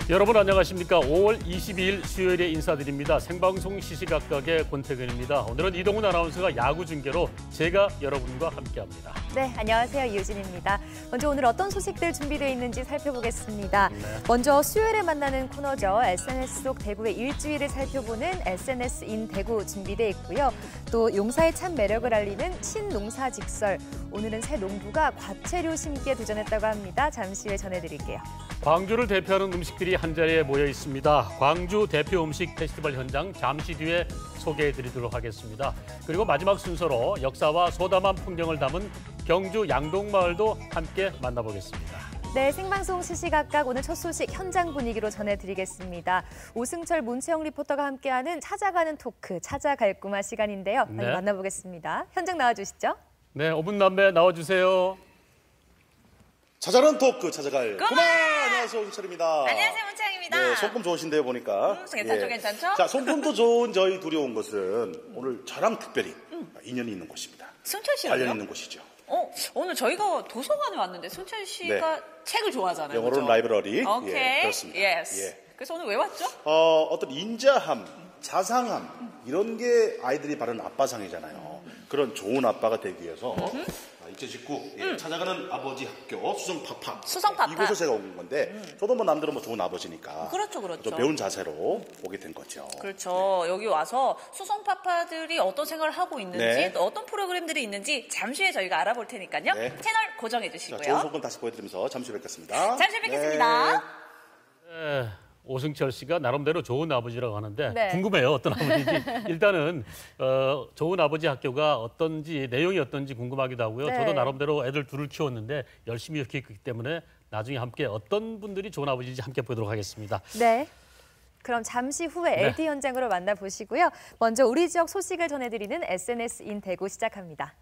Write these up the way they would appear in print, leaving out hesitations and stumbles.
여러분 안녕하십니까? 5월 22일 수요일에 인사드립니다. 생방송 시시각각의 권태근입니다. 오늘은 이동훈 아나운서가 야구 중계로 제가 여러분과 함께합니다. 네, 안녕하세요. 이유진입니다. 먼저 오늘 어떤 소식들 준비되어 있는지 살펴보겠습니다. 네. 먼저 수요일에 만나는 코너죠. SNS 속 대구의 일주일을 살펴보는 SNS 인 대구 준비되어 있고요. 또 용사의 참 매력을 알리는 신농사직설. 오늘은 새 농부가 과채료 심기에 도전했다고 합니다. 잠시 후에 전해드릴게요. 광주를 대표하는 음식들이 한자리에 모여 있습니다. 광주 대표 음식 페스티벌 현장 잠시 뒤에 소개해드리도록 하겠습니다. 그리고 마지막 순서로 역사와 소담한 풍경을 담은 경주 양동마을도 함께 만나보겠습니다. 네, 생방송 시시각각 오늘 첫 소식 현장 분위기로 전해드리겠습니다. 오승철, 문채영 리포터가 함께하는 찾아가는 토크, 찾아갈구마 시간인데요. 네. 만나보겠습니다. 현장 나와주시죠. 네, 5분 남매 나와주세요. 찾아가는 토크 찾아갈 구마! 안녕하세요, 오승철입니다. 안녕하세요, 문채영입니다. 네, 손금 좋으신데요, 보니까. 괜찮죠, 괜찮죠? 자, 손금도 좋은 저희 둘이 온 것은 오늘 저랑 특별히 인연이 있는 곳입니다. 승철 씨랑요? 관련 있는 곳이죠. 오늘 저희가 도서관에 왔는데 승철 씨가 책을 좋아하잖아요. 영어로는 그죠? 라이브러리. 오케이. 예, 그렇습니다. 예스. 예. 그래서 오늘 왜 왔죠? 어떤 인자함, 자상함 이런 게 아이들이 바르는 아빠상이잖아요. 그런 좋은 아빠가 되기 위해서 2019 찾아가는 아버지 학교 수성파파. 수성파파. 이곳에 제가 온 건데 저도 뭐 남들은 뭐 좋은 아버지니까 그렇죠, 그렇죠. 좀 배운 자세로 오게 된 거죠. 그렇죠. 여기 와서 수성파파들이 어떤 생각을 하고 있는지 네. 또 어떤 프로그램들이 있는지 잠시 후에 저희가 알아볼 테니까요. 네. 채널 고정해 자, 주시고요. 좋은 소금 다시 보여드리면서 잠시 후에 뵙겠습니다. 잠시 후에 뵙겠습니다. 네, 오승철 씨가 나름대로 좋은 아버지라고 하는데 네. 궁금해요. 어떤 아버지인지. 일단은 좋은 아버지 학교가 어떤지, 내용이 어떤지 궁금하기도 하고요. 네. 저도 나름대로 애들 둘을 키웠는데 열심히 키웠기 때문에 나중에 함께 어떤 분들이 좋은 아버지인지 함께 보도록 하겠습니다. 네. 그럼 잠시 후에 네. LT 현장으로 만나보시고요. 먼저 우리 지역 소식을 전해드리는 SNS 인 대구 시작합니다.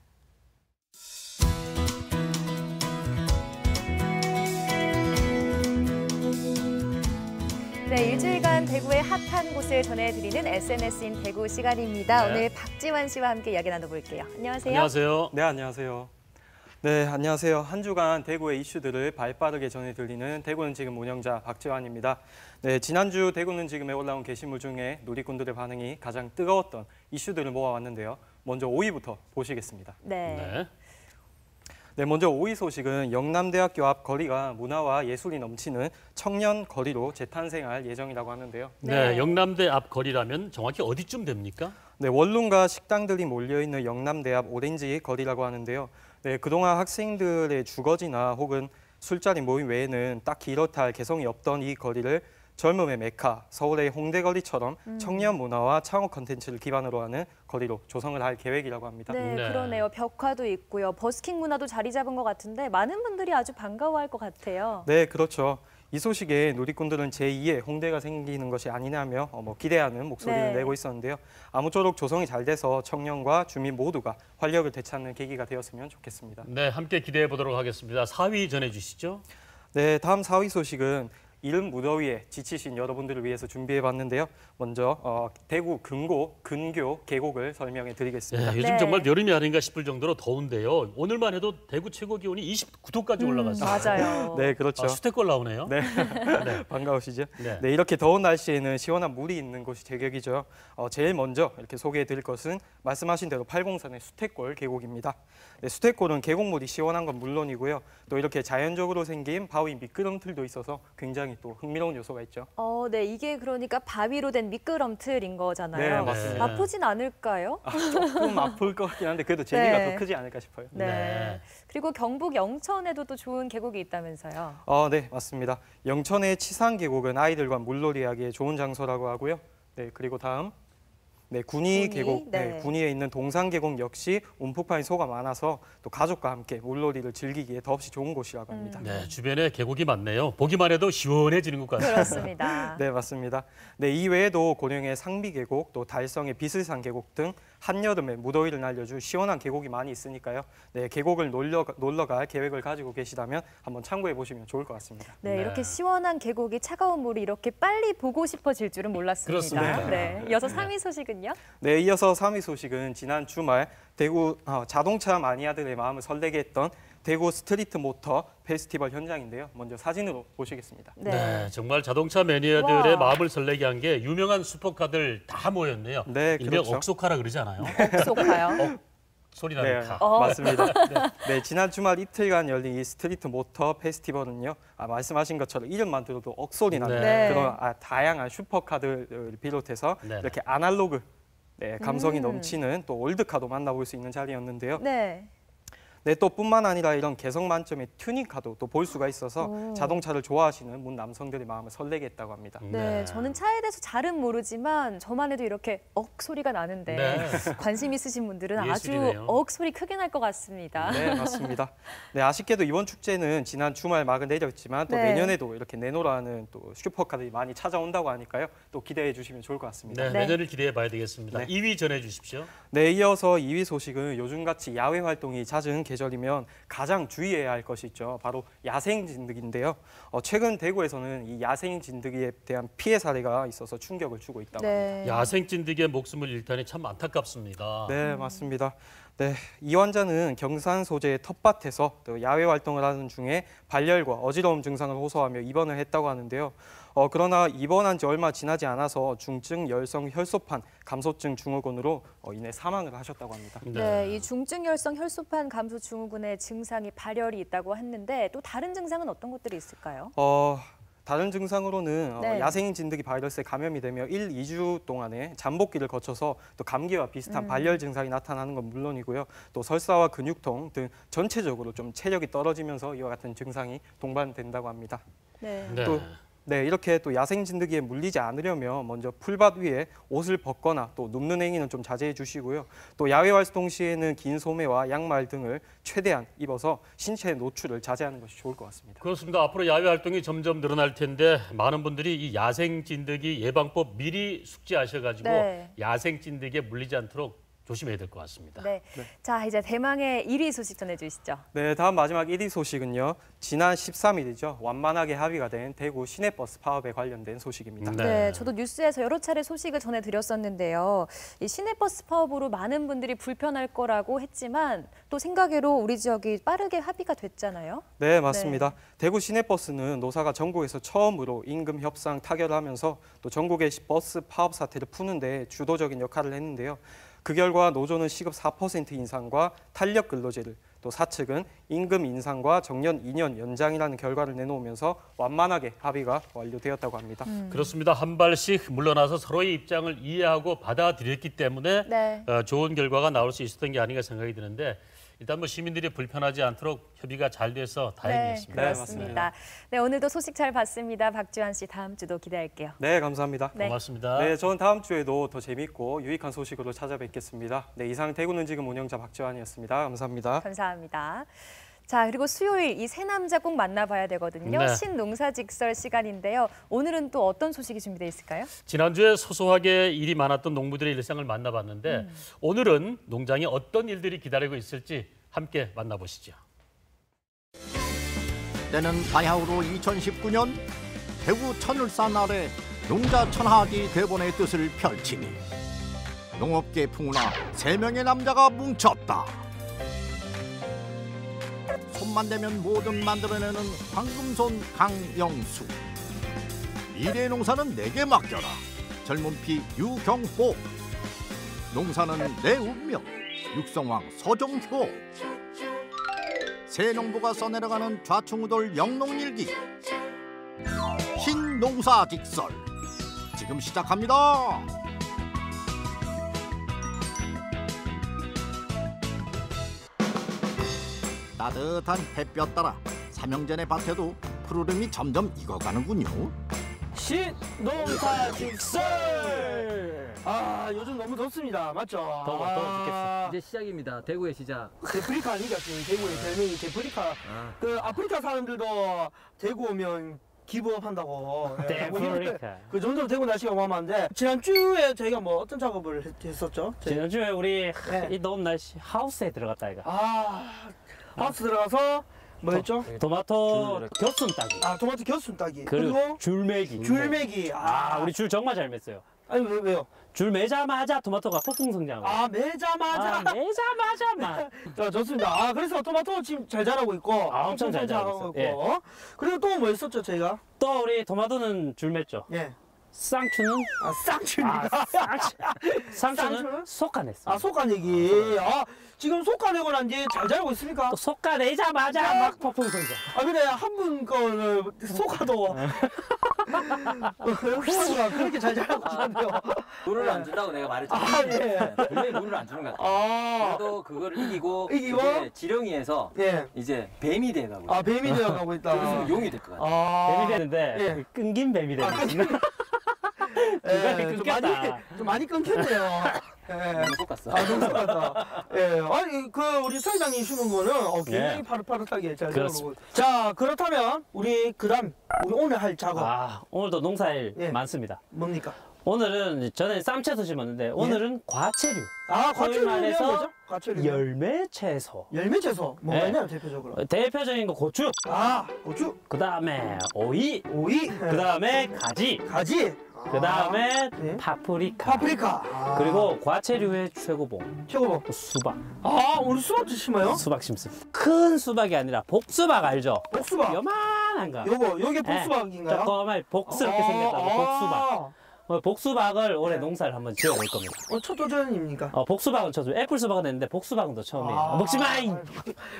네, 일주일간 대구의 핫한 곳을 전해드리는 SNS인 대구 시간입니다. 네. 오늘 박지환 씨와 함께 이야기 나눠볼게요. 안녕하세요. 안녕하세요. 네, 안녕하세요. 네, 안녕하세요. 한 주간 대구의 이슈들을 발빠르게 전해드리는 대구는 지금 운영자 박지환입니다. 네, 지난주 대구는 지금에 올라온 게시물 중에 누리꾼들의 반응이 가장 뜨거웠던 이슈들을 모아왔는데요. 먼저 5위부터 보시겠습니다. 네. 네, 먼저 5위 소식은 영남대학교 앞 거리가 문화와 예술이 넘치는 청년 거리로 재탄생할 예정이라고 하는데요. 네, 영남대 앞 거리라면 정확히 어디쯤 됩니까? 네, 원룸과 식당들이 몰려있는 영남대 앞 오렌지 거리라고 하는데요. 네, 그동안 학생들의 주거지나 혹은 술자리 모임 외에는 딱히 이렇다 할 개성이 없던 이 거리를 젊음의 메카, 서울의 홍대거리처럼 청년 문화와 창업 콘텐츠를 기반으로 하는 거리로 조성을 할 계획이라고 합니다. 네, 네. 그러네요. 벽화도 있고요. 버스킹 문화도 자리 잡은 것 같은데 많은 분들이 아주 반가워할 것 같아요. 네, 그렇죠. 이 소식에 누리꾼들은 제2의 홍대가 생기는 것이 아니냐며 기대하는 목소리를 네. 내고 있었는데요. 아무쪼록 조성이 잘 돼서 청년과 주민 모두가 활력을 되찾는 계기가 되었으면 좋겠습니다. 네, 함께 기대해 보도록 하겠습니다. 4위 전해주시죠. 네, 다음 4위 소식은 이른 무더위에 지치신 여러분들을 위해서 준비해봤는데요. 먼저 대구 근교 계곡을 설명해 드리겠습니다. 네, 요즘 네. 정말 여름이 아닌가 싶을 정도로 더운데요. 오늘만 해도 대구 최고 기온이 29도까지 올라갔어요. 맞아요. 네, 그렇죠. 수태골 나오네요. 네, 반가우시죠? 네. 네, 이렇게 더운 날씨에는 시원한 물이 있는 곳이 제격이죠. 제일 먼저 이렇게 소개해 드릴 것은 말씀하신 대로 팔공산의 수태골 계곡입니다. 네, 수태골은 계곡물이 시원한 건 물론이고요. 또 이렇게 자연적으로 생긴 바위 미끄럼틀도 있어서 굉장히 또 흥미로운 요소가 있죠. 네, 이게 그러니까 바위로 된 미끄럼틀인 거잖아요. 네, 맞습니다. 아프진 않을까요? 조금 아플 것 같긴 한데 그래도 재미가 네. 더 크지 않을까 싶어요. 네. 네. 그리고 경북 영천에도 또 좋은 계곡이 있다면서요. 네, 맞습니다. 영천의 치산 계곡은 아이들과 물놀이하기에 좋은 장소라고 하고요. 네, 그리고 다음 네, 군위 계곡, 네. 군위에 있는 동산 계곡 역시 온폭파인 소가 많아서 또 가족과 함께 물놀이를 즐기기에 더없이 좋은 곳이라고 합니다. 네, 주변에 계곡이 많네요. 보기만 해도 시원해지는 것 같습니다. 그렇습니다. 네, 맞습니다. 네, 이외에도 고령의 상비 계곡, 또 달성의 비슬산 계곡 등 한여름에 무더위를 날려줄 시원한 계곡이 많이 있으니까요. 네, 계곡을 놀러 갈 계획을 가지고 계시다면 한번 참고해 보시면 좋을 것 같습니다. 네, 네. 이렇게 시원한 계곡이 차가운 물이 이렇게 빨리 보고 싶어질 줄은 몰랐습니다. 그렇습니다. 네, 이어서 3위 소식은요? 네, 이어서 3위 소식은 지난 주말 대구 자동차 마니아들의 마음을 설레게 했던 대구 스트리트 모터 페스티벌 현장인데요. 먼저 사진으로 보시겠습니다. 네, 정말 자동차 매니아들의 와. 마음을 설레게 한 게 유명한 슈퍼카들 다 모였네요. 네, 일명 그렇죠. 억소카라 그러지 않아요? 속하요. 소리 나는 네, 카. 맞습니다. 네, 지난 주말 이틀간 열린 이 스트리트 모터 페스티벌은요. 말씀하신 것처럼 이름만 들어도 억소리 나는 네. 그런 다양한 슈퍼카들을 비롯해서 네. 이렇게 아날로그 감성이 넘치는 또 올드카도 만나볼 수 있는 자리였는데요. 네. 네, 또 뿐만 아니라 이런 개성 만점의 튜닝카도 또 볼 수가 있어서 오. 자동차를 좋아하시는 문 남성들의 마음을 설레게 했다고 합니다. 네, 저는 차에 대해서 잘은 모르지만 저만 해도 이렇게 억 소리가 나는데 네. 관심 있으신 분들은 아주 예술이네요. 억 소리 크게 날 것 같습니다. 네, 맞습니다. 네, 아쉽게도 이번 축제는 지난 주말 막을 내렸지만 또 네. 내년에도 이렇게 내노라는 또 슈퍼카들이 많이 찾아온다고 하니까요. 또 기대해 주시면 좋을 것 같습니다. 네, 네. 내년을 기대해 봐야 되겠습니다. 네. 2위 전해 주십시오. 네, 이어서 2위 소식은 요즘같이 야외 활동이 잦은 계절이면 가장 주의해야 할 것이 있죠. 바로 야생 진드기인데요. 최근 대구에서는 이 야생 진드기에 대한 피해 사례가 있어서 충격을 주고 있다고 합니다. 네. 야생 찐득이의 목숨을 잃다니 참 안타깝습니다. 네, 맞습니다. 네, 이 환자는 경산 소재의 텃밭에서 또 야외 활동을 하는 중에 발열과 어지러움 증상을 호소하며 입원을 했다고 하는데요. 그러나 입원한 지 얼마 지나지 않아서 중증 열성 혈소판 감소증 증후군으로 인해 사망을 하셨다고 합니다. 네, 이 중증 열성 혈소판 감소 증후군의 증상이 발열이 있다고 했는데 또 다른 증상은 어떤 것들이 있을까요? 다른 증상으로는 네. 야생 진드기 바이러스에 감염이 되며 1, 2주 동안에 잠복기를 거쳐서 또 감기와 비슷한 발열 증상이 나타나는 건 물론이고요. 또 설사와 근육통 등 전체적으로 좀 체력이 떨어지면서 이와 같은 증상이 동반된다고 합니다. 네. 네. 또 이렇게 또 야생 진드기에 물리지 않으려면 먼저 풀밭 위에 옷을 벗거나 또 눕는 행위는 좀 자제해 주시고요. 또 야외 활동 시에는 긴 소매와 양말 등을 최대한 입어서 신체 노출을 자제하는 것이 좋을 것 같습니다. 그렇습니다. 앞으로 야외 활동이 점점 늘어날 텐데 많은 분들이 이 야생 찐득이 예방법 미리 숙지하셔가지고 네. 야생 찐득이에 물리지 않도록 조심해야 될 것 같습니다. 네. 자, 이제 대망의 1위 소식 전해주시죠. 네, 다음 마지막 1위 소식은요. 지난 13일이죠. 완만하게 합의가 된 대구 시내버스 파업에 관련된 소식입니다. 네. 네, 저도 뉴스에서 여러 차례 소식을 전해드렸었는데요. 이 시내버스 파업으로 많은 분들이 불편할 거라고 했지만 또 생각외로 우리 지역이 빠르게 합의가 됐잖아요. 네, 맞습니다. 대구 시내버스는 노사가 전국에서 처음으로 임금 협상 타결을 하면서 또 전국의 버스 파업 사태를 푸는데 주도적인 역할을 했는데요. 그 결과 노조는 시급 4% 인상과 탄력 근로제를, 또 사측은 임금 인상과 정년 2년 연장이라는 결과를 내놓으면서 완만하게 합의가 완료되었다고 합니다. 그렇습니다. 한 발씩 물러나서 서로의 입장을 이해하고 받아들였기 때문에 네. 좋은 결과가 나올 수 있었던 게 아닌가 생각이 드는데 일단 뭐 시민들이 불편하지 않도록 협의가 잘 돼서 다행이었습니다. 네, 그렇습니다. 네, 오늘도 소식 잘 봤습니다. 박주환 씨, 다음 주도 기대할게요. 네, 감사합니다. 네. 고맙습니다. 네, 저는 다음 주에도 더 재밌고 유익한 소식으로 찾아뵙겠습니다. 네, 이상 대구는 지금 운영자 박지환이었습니다. 감사합니다. 감사합니다. 자, 그리고 수요일 이 세 남자 꼭 만나봐야 되거든요. 네. 신농사직설 시간인데요. 오늘은 또 어떤 소식이 준비되어 있을까요? 지난주에 소소하게 일이 많았던 농부들의 일상을 만나봤는데 오늘은 농장에 어떤 일들이 기다리고 있을지 함께 만나보시죠. 때는 바야흐로 2019년 대구 천을산 아래 농자 천하기 대본의 뜻을 펼치니 농업계 풍우나 3명의 남자가 뭉쳤다. 손만 대면 뭐든 만들어내는 황금손 강영수. 미래의 농사는 내게 맡겨라. 젊은 피 유경호. 농사는 내 운명. 육성왕 서정효. 새 농부가 써내려가는 좌충우돌 영농일기. 신농사직설 지금 시작합니다. 따뜻한 햇볕 따라 삼형전의 밭에도 푸르름이 점점 익어가는군요. 신농사직설! 요즘 너무 덥습니다. 맞죠? 더워 죽겠어. 이제 시작입니다. 대구의 시작. 데프리카 아니까 지금 대구의 별명이 데프리카. 그 아프리카 사람들도 대구 오면 기부업 한다고. 데프리카. 그 정도로 대구 날씨가 어마어마한데 지난주에 저희가 뭐 어떤 작업을 했었죠? 지난주에 우리 네. 이 더운 날씨 하우스에 들어갔다 이가. 하우스 들어가서 뭐 했죠? 토마토 겨순 따기. 토마토 겨순 따기. 그리고 줄매기. 줄매기. 우리 줄 정말 잘 맸어요. 아니 왜요? 줄 매자마자 토마토가 폭풍 성장을. 아 매자마자. 매자마자만. 자 좋습니다. 아 그래서 토마토 지금 잘 자라고 있고. 엄청 잘 자라고 있어요. 예. 그리고 또 뭐 있었죠 저희가? 또 우리 토마토는 줄 맸죠. 예. 쌍추는 쌍추입니다. 쌍추는 속아냈어. 속가내기. 지금 속가내고 난 뒤에 잘 자라고 있습니까? 또 속아내자마자 막 폭풍 성장. 근데 한 분 거를 속아도 후보가 그렇게 잘 자라고 있는데요. 물을 안 준다고 내가 말했잖아. 예. 분명히 물을 안 주는 것 같아. 그래도 그걸 이기고 그게 지렁이에서 예. 이제 뱀이 돼가고 있어. 뱀이 되어가고 있다. 그래서 용이 될 것 같아. 뱀이 되는데 예. 끊긴 뱀이 되는 거지. 중간에 끊겼다. 좀 많이 끊겼네요. 너무 속았어. 너무 속았다. 아니 우리 사회장님 심은 거는 굉장히 예. 파릇파릇하게 잘 그렇습니다. 자라고. 자 그렇다면 우리 오늘 할 작업 오늘도 농사일 예. 많습니다. 뭡니까? 오늘은 전에 쌈채소 심었는데 오늘은 과채류. 과채류 말해서 뭐죠? 과채류. 열매 채소. 열매 채소 뭐가 네. 있나요 대표적으로? 대표적인 거 고추. 고추. 그 다음에 오이. 그 다음에 가지. 그 다음에 네. 파프리카. 그리고 과채류의 최고봉. 수박. 우리 수박도 심어요? 수박 심습니다. 큰 수박이 아니라 복수박 알죠? 복수박. 요만한 거. 요게 복수박인가요? 조그만 복스럽게 생겼다고 복수박. 복수박을 올해 농사를 한번 지어볼 겁니다. 첫 도전입니까? 복수박은 처음, 애플 수박은 했는데 복수박은 또 처음이에요. 먹지 마!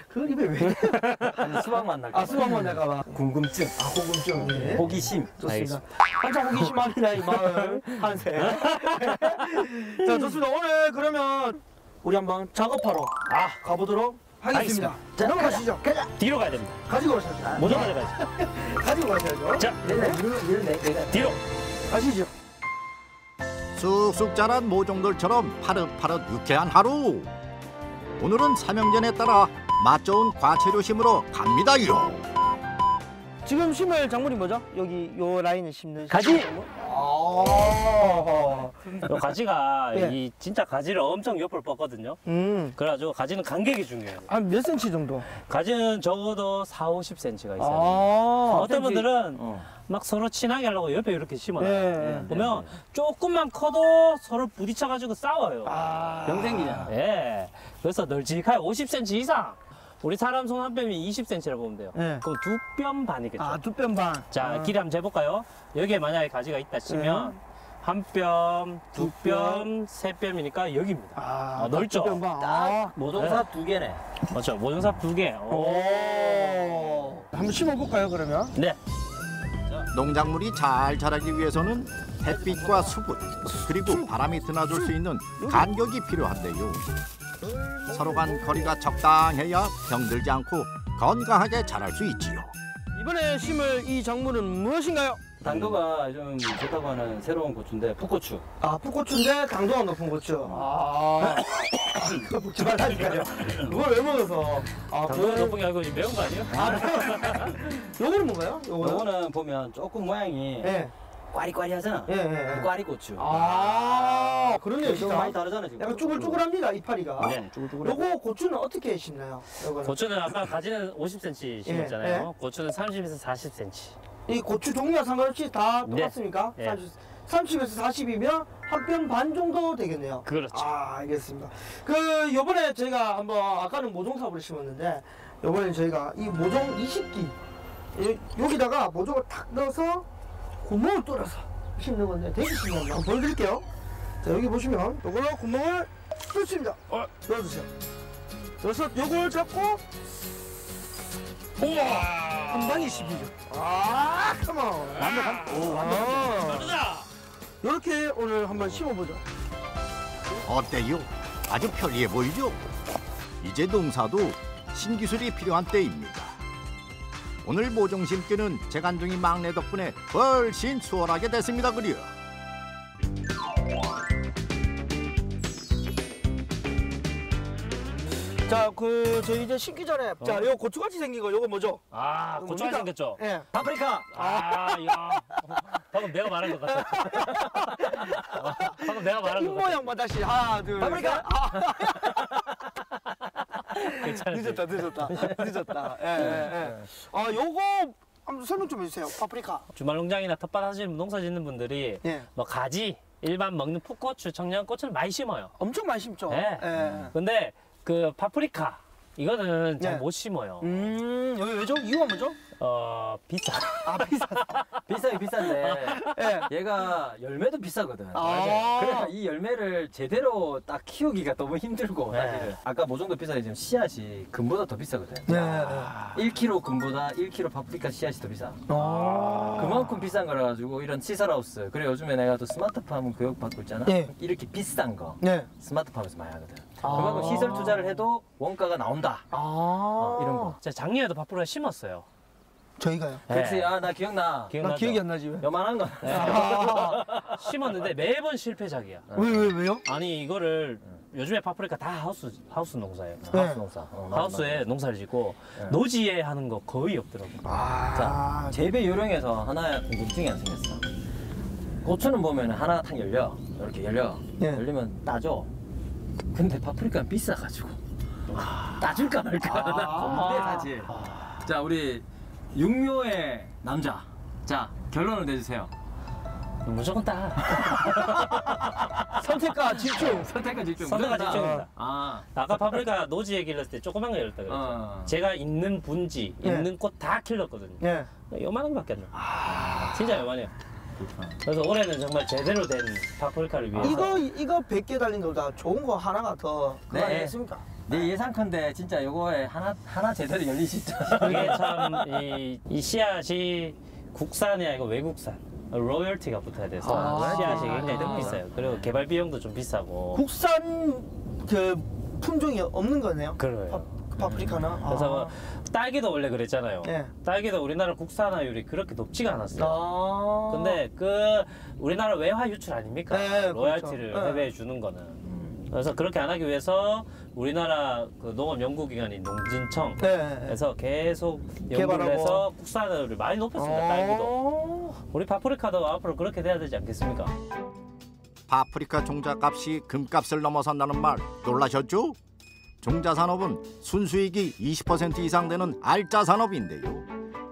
그 입에 왜? 수박만 날까? 수박만 날까봐. 궁금증. 궁금증. 네. 호기심. 좋습니다. 한참 호기심합니다, 이 마을. 한세. 자, 좋습니다. 오늘 그러면 우리 한번 작업하러 가보도록 하겠습니다. 자, 넘어가시죠. 뒤로 가야 됩니다. 가지고 가셔야죠. 먼저 가져가야죠. 가지고 가셔야죠. 자, 뒤로. 가시죠. 쑥쑥 자란 모종들처럼 파릇파릇 유쾌한 하루. 오늘은 삼형제에 따라 맛 좋은 과채류 심으러 갑니다요. 지금 심을 작물이 뭐죠? 여기 요 라인에 심는 가지! 요 가지가 예. 진짜 가지를 엄청 옆을 뻗거든요. 그래가지고 가지는 간격이 중요해요. 한 몇 센치 정도? 가지는 적어도 4, 50cm가 있어요. 어떤 분들은 막 서로 친하게 하려고 옆에 이렇게 심어놔요. 보면 조금만 커도 서로 부딪혀가지고 싸워요. 병 생기잖아. 예. 그래서 널찍하게 50cm 이상. 우리 사람 손 한 뼘이 20cm라고 보면 돼요. 네. 그럼 2뼘 반이겠죠. 2뼘 반. 자, 길이 한번 재볼까요? 여기에 만약에 가지가 있다 치면 한 뼘, 두 뼘, 세 뼘이니까 여기입니다. 넓죠? 2뼘 반. 딱 모종사 2개네. 맞죠? 모종사 2개. 한번 심어볼까요, 그러면? 네. 농작물이 잘 자라기 위해서는 햇빛과 수분 그리고 바람이 드나들 수 있는 간격이 필요한데요. 서로 간 거리가 적당해야 병들지 않고 건강하게 자랄 수 있지요. 이번에 심을 이 작물은 무엇인가요? 당도가 좀 좋다고 하는 새로운 고추인데 풋고추. 풋고추인데 당도가 높은 고추. 그거 먹지 말라니까요. 그걸 왜 먹어서? 당도가 높은 게 아니고 매운 거 아니에요? 요거는 뭔가요? 요거는 보면 조금 모양이 꽈리꽈리하잖아. 꽈리고추. 그러네요. 좀 많이 다르잖아 지금. 약간 쭈글쭈글합니다, 이파리가. 네. 요거 고추는 어떻게 심나요? 요거는? 고추는 아까 가지는 50cm 심었잖아요. 고추는 30에서 40cm. 이 고추 종류와 상관없이 다 똑같습니까? 네. 30에서 40이면 한 뼘 반 정도 되겠네요. 그렇죠. 알겠습니다. 요번에 저희가 한번 아까는 모종삽으로 심었는데 요번에 저희가 이 모종 20기 여기다가 모종을 탁 넣어서 구멍을 뚫어서 심는 건데 되게 신기합니다. 한번 보여드릴게요. 자, 여기 보시면 요걸로 구멍을 뚫습니다. 넣어주세요. 그래서 요걸 잡고 우와! 한 방에 12죠. 컴온! 완벽합니다. 이렇게 오늘 한번 심어보죠. 어때요? 아주 편리해 보이죠? 이제 농사도 신기술이 필요한 때입니다. 오늘 모종 심기는 재간둥이 막내 덕분에 훨씬 수월하게 됐습니다. 그려. 자, 저 이제 심기 전에 자, 요 고추같이 생긴 거 요거 뭐죠? 고추가 생겼죠? 예. 파프리카! 야. 방금 내가 말한 것 같아. 방금 내가 말한 것 같아. 입모양만 다시 하나, 둘, 파프리카! 셋. 늦었다. 예. 요거 한번 설명 좀 해주세요. 파프리카. 주말 농장이나 텃밭 하시는 농사 짓는 분들이 뭐 가지, 일반 먹는 풋고추, 청양고추는 많이 심어요. 엄청 많이 심죠. 네. 예. 근데 그 파프리카 이거는 잘 네. 못 심어요. 왜죠? 이유가 뭐죠? 비싸. 아, 비싸. 비싸긴 비싼데 예. 얘가 열매도 비싸거든. 아. 그러니까 이 열매를 제대로 딱 키우기가 너무 힘들고 네. 사실은. 아까 모종도 비싸게 지금 씨앗이 금보다 더 비싸거든. 네. 1kg 금보다 1kg 파프리카 씨앗이 더 비싸. 아. 그만큼 비싼 거라 가지고 이런 시설하우스. 그래 요즘에 내가 또 스마트팜 교육 받고 있잖아. 네. 이렇게 비싼 거 네. 스마트팜에서 많이 하거든. 아. 그만큼 시설 투자를 해도 원가가 나온다. 아. 이런 거. 제가 작년에도 파프리카 심었어요. 저희가요. 그렇지. 네. 나 기억나. 나 기억이 안 나지 왜? 요만한 거. 심었는데 매번 실패작이야. 왜요? 아니 이거를 요즘에 파프리카 다 하우스 농사예요. 네. 하우스 농사. 하우스에 농사를 짓고 노지에 하는 거 거의 없더라고. 아. 재배 요령에서 하나 궁금증이 안 생겼어. 고추는 보면 하나 탁 열려. 이렇게 열려. 네. 열리면 따줘. 근데 파프리카는 비싸가지고. 따줄까 말까. 나 고민돼 사실. 자, 우리 육묘의 남자. 자, 결론을 내주세요. 무조건 따. 선택과 집중. 선택과 집중. 선택과 무조건 따. 집중입니다. 아. 아까 파프리카 노지 얘기를 했을 때 조그만 거 열었다 그랬죠. 제가 있는 분지, 네. 있는 꽃 다 킬렀거든요. 네. 요만한 거밖에 안 나요. 진짜 요만해요. 그래서 올해는 정말 제대로 된 파프리카를 위해서 이거 100개 달린 거보다 좋은 거 하나가 더 그거 네. 아니겠습니까? 내 예상컨대 진짜 요거에 하나 제대로 열리시죠. 그게 참 이 씨앗이 국산이 아니고 외국산 로열티가 붙어야 돼서 씨앗이 굉장히 좀 비싸요. 그리고 개발 비용도 좀 비싸고. 국산 그 품종이 없는 거네요. 그래요. 파프리카나. 그래서 딸기도 원래 그랬잖아요. 네. 딸기도 우리나라 국산화율이 그렇게 높지가 않았어요. 아. 근데 우리나라 외화 유출 아닙니까? 네, 로열티를 그렇죠. 네. 해외에 주는 거는. 그래서 그렇게 안 하기 위해서 우리나라 그 농업연구기관인 농진청에서 계속 연구를 개발하고. 해서 국산화율을 많이 높였습니다. 딸기도. 우리 파프리카도 앞으로 그렇게 돼야 되지 않겠습니까? 파프리카 종자값이 금값을 넘어선다는 말 놀라셨죠? 종자산업은 순수익이 20% 이상 되는 알짜 산업인데요.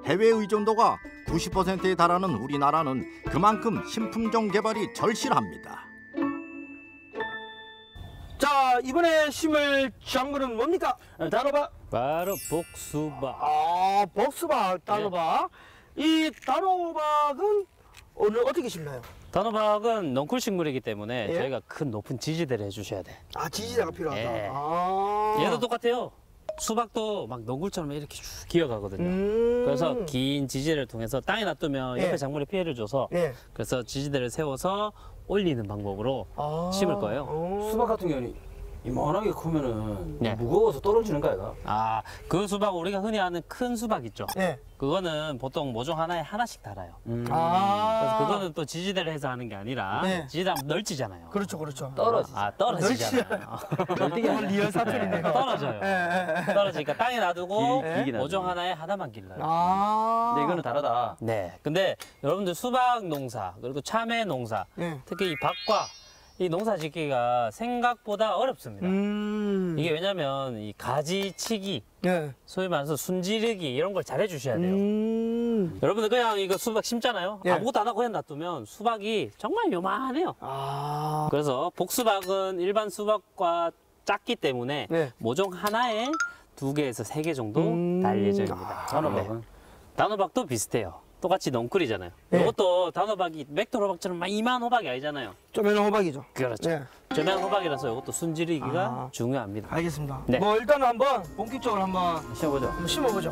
해외 의존도가 90%에 달하는 우리나라는 그만큼 신품종 개발이 절실합니다. 자, 이번에 심을 작물은 뭡니까? 단호박. 바로 복수박. 아, 복수박, 단호박. 이 단호박은 오늘 어떻게 심나요? 단호박은 넝쿨식물이기 때문에 예? 저희가 큰 높은 지지대를 해주셔야 돼. 아, 지지대가 필요하다. 예. 아. 얘도 똑같아요. 수박도 막 넝쿨처럼 이렇게 쭉 기어가거든요. 그래서 긴 지지대를 통해서 땅에 놔두면 예. 옆에 작물에 피해를 줘서 예. 그래서 지지대를 세워서 올리는 방법으로 심을 거예요. 수박 같은 경우는 이만하게 크면은 네. 무거워서 떨어지는 거야, 이거? 아, 그 수박 우리가 흔히 아는 큰 수박 있죠. 예. 그거는 보통 모종 하나에 하나씩 달아요. 아. 그래서 그거는 또 지지대를 해서 하는 게 아니라 네. 지지대 넓지잖아요. 그렇죠, 그렇죠. 떨어지지. 아, 떨어지잖아요. 오늘 리얼 사투리네요. 떨어져요. 떨어지니까 땅에 놔두고 길게 모종 하나에 하나만 길러요. 아. 근데 이거는 다르다. 네. 근데 여러분들 수박 농사 그리고 참외 농사 예. 특히 이 밭과 이 농사 짓기가 생각보다 어렵습니다. 이게 왜냐면 이 가지치기 예. 소위 말해서 순지르기 이런 걸 잘 해주셔야 돼요. 여러분들 그냥 이거 수박 심잖아요. 예. 아무것도 안 하고 그냥 놔두면 수박이 정말 요만해요. 아. 그래서 복수박은 일반 수박과 작기 때문에 네. 모종 하나에 2개에서 3개 정도 달 예정입니다. 단호박은? 단호박도 비슷해요. 똑같이 넝쿨이잖아요. 네. 이것도 단호박이 맥돌 호박처럼 막 이만 호박이 아니잖아요. 쪼매는 호박이죠. 그렇죠. 네. 저면 호박이라서 이것도 순지르기가 아. 중요합니다. 알겠습니다. 네. 뭐 일단은 한번 본격적으로 한번 시켜보죠. 심어보죠.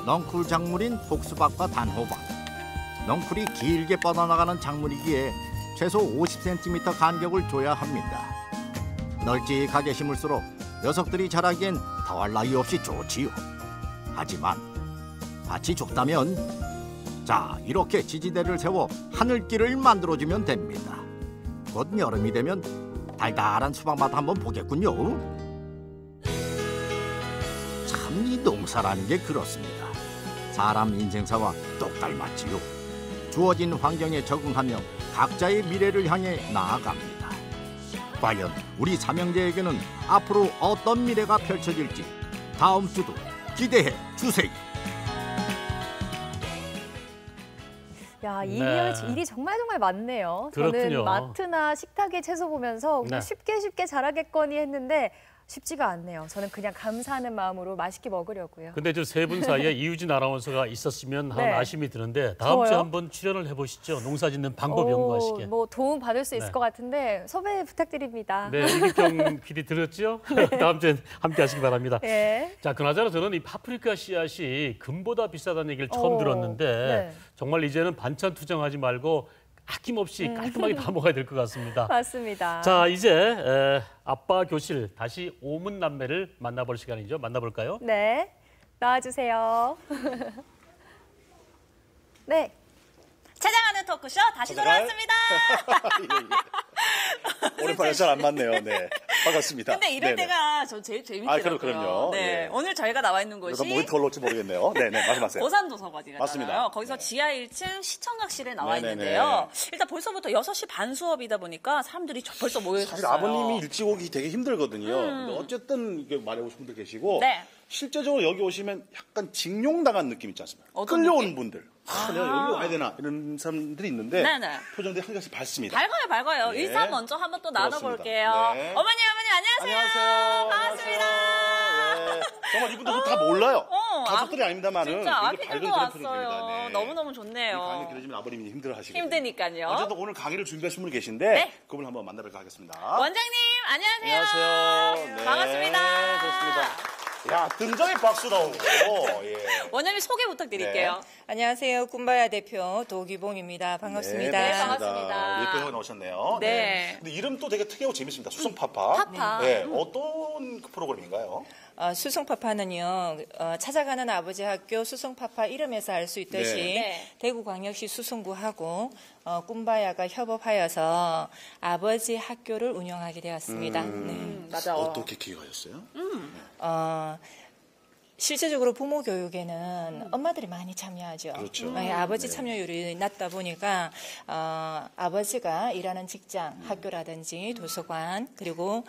넝쿨 작물인 복수박과 단호박. 넝쿨이 길게 뻗어나가는 작물이기에 최소 50cm 간격을 둬야 합니다. 널찍하게 심을수록 녀석들이 자라기엔 더할 나위 없이 좋지요. 하지만 밭이 좁다면 자, 이렇게 지지대를 세워 하늘길을 만들어주면 됩니다. 곧 여름이 되면 달달한 수박맛 한번 보겠군요. 참 이 농사라는 게 그렇습니다. 사람 인생사와 똑 닮았지요. 주어진 환경에 적응하며 각자의 미래를 향해 나아갑니다. 과연 우리 삼형제에게는 앞으로 어떤 미래가 펼쳐질지 다음 주도 기대해 주세요. 야, 네. 일이 정말 많네요. 그렇군요. 저는 마트나 식탁에 채소 보면서 그냥 네. 쉽게 잘하겠거니 했는데 쉽지가 않네요. 저는 그냥 감사하는 마음으로 맛있게 먹으려고요. 근데 저 세 분 사이에 이유진 아나운서가 있었으면 하는 네. 아쉬움이 드는데 다음 주에 저요? 한번 출연을 해보시죠. 농사 짓는 방법 연구하시게. 뭐 도움 받을 수 있을 네. 것 같은데 섭외 부탁드립니다. 네, 이기경 PD 들었죠? 다음 주에 함께 하시기 바랍니다. 네. 자, 그나저나 저는 이 파프리카 씨앗이 금보다 비싸다는 얘기를 처음 들었는데 네. 정말 이제는 반찬 투정하지 말고 아낌없이 깔끔하게 다 먹어야 될 것 같습니다. 맞습니다. 자, 이제 아빠 교실 다시 오문남매를 만나볼 시간이죠. 만나볼까요? 네, 나와주세요. 네. 찾아가는 토크쇼 다시 돌아왔습니다. 오랜만에 잘 안 맞네요. 네, 반갑습니다. 근데 이럴 네네. 때가 전 제일 재밌더라고요. 그럼요. 네, 예. 오늘 저희가 나와 있는 곳이 그래서 모니터를 올지 모르겠네요. 네네, 말씀하세요. 고산도서관이잖아요. 맞습니다. 거기서 네. 지하 1층 시청각실에 나와 네네네. 있는데요. 일단 벌써부터 6시 반 수업이다 보니까 사람들이 벌써 모여 사실 있었어요. 아버님이 일찍 오기 되게 힘들거든요. 근데 어쨌든 이게 말해보신 분들 계시고 네. 실제적으로 여기 오시면 약간 징용당한 느낌 있지 않습니까? 어떤 끌려온 느낌? 분들. 내가 여기 와야 되나 이런 사람들이 있는데 네네. 표정들이 한 가지 밝습니다. 밝아요. 네. 일단 먼저 한번 또 그렇습니다. 나눠볼게요. 네. 어머니 안녕하세요. 반갑습니다. 안녕하세요. 네. 정말 이분들 다 몰라요. 가족들이 아닙니다만은 진짜 굉장히 아기들도 밝은 그런 표정입니다. 왔어요. 네. 너무너무 좋네요. 강의 길어지면 아버님이 힘들어하시거든요. 힘드니까요. 어쨌든 오늘 강의를 준비하신 분이 계신데 네. 그분을 한번 만나볼까 하겠습니다. 원장님 안녕하세요. 안녕하세요. 네, 반갑습니다. 좋습니다. 야, 등장에 박수 나오고. 예. 원장님 소개 부탁드릴게요. 안녕하세요. 꿈바야 대표 도기봉입니다. 반갑습니다. 네, 반갑습니다. 예쁘게 나오셨네요. 네. 근데 이름도 되게 특이하고 재밌습니다. 수성파파. 파파. 네. 어떤 그 프로그램인가요? 수성파파는요, 찾아가는 아버지 학교 수성파파 이름에서 알 수 있듯이 네. 대구광역시 수성구하고 꿈바야가 협업하여서 아버지 학교를 운영하게 되었습니다. 네. 맞아. 어떻게 기획하셨어요? 실제적으로 부모 교육에는 엄마들이 많이 참여하죠. 그렇죠. 아버지 네. 참여율이 낮다 보니까 아버지가 일하는 직장, 학교라든지 도서관 그리고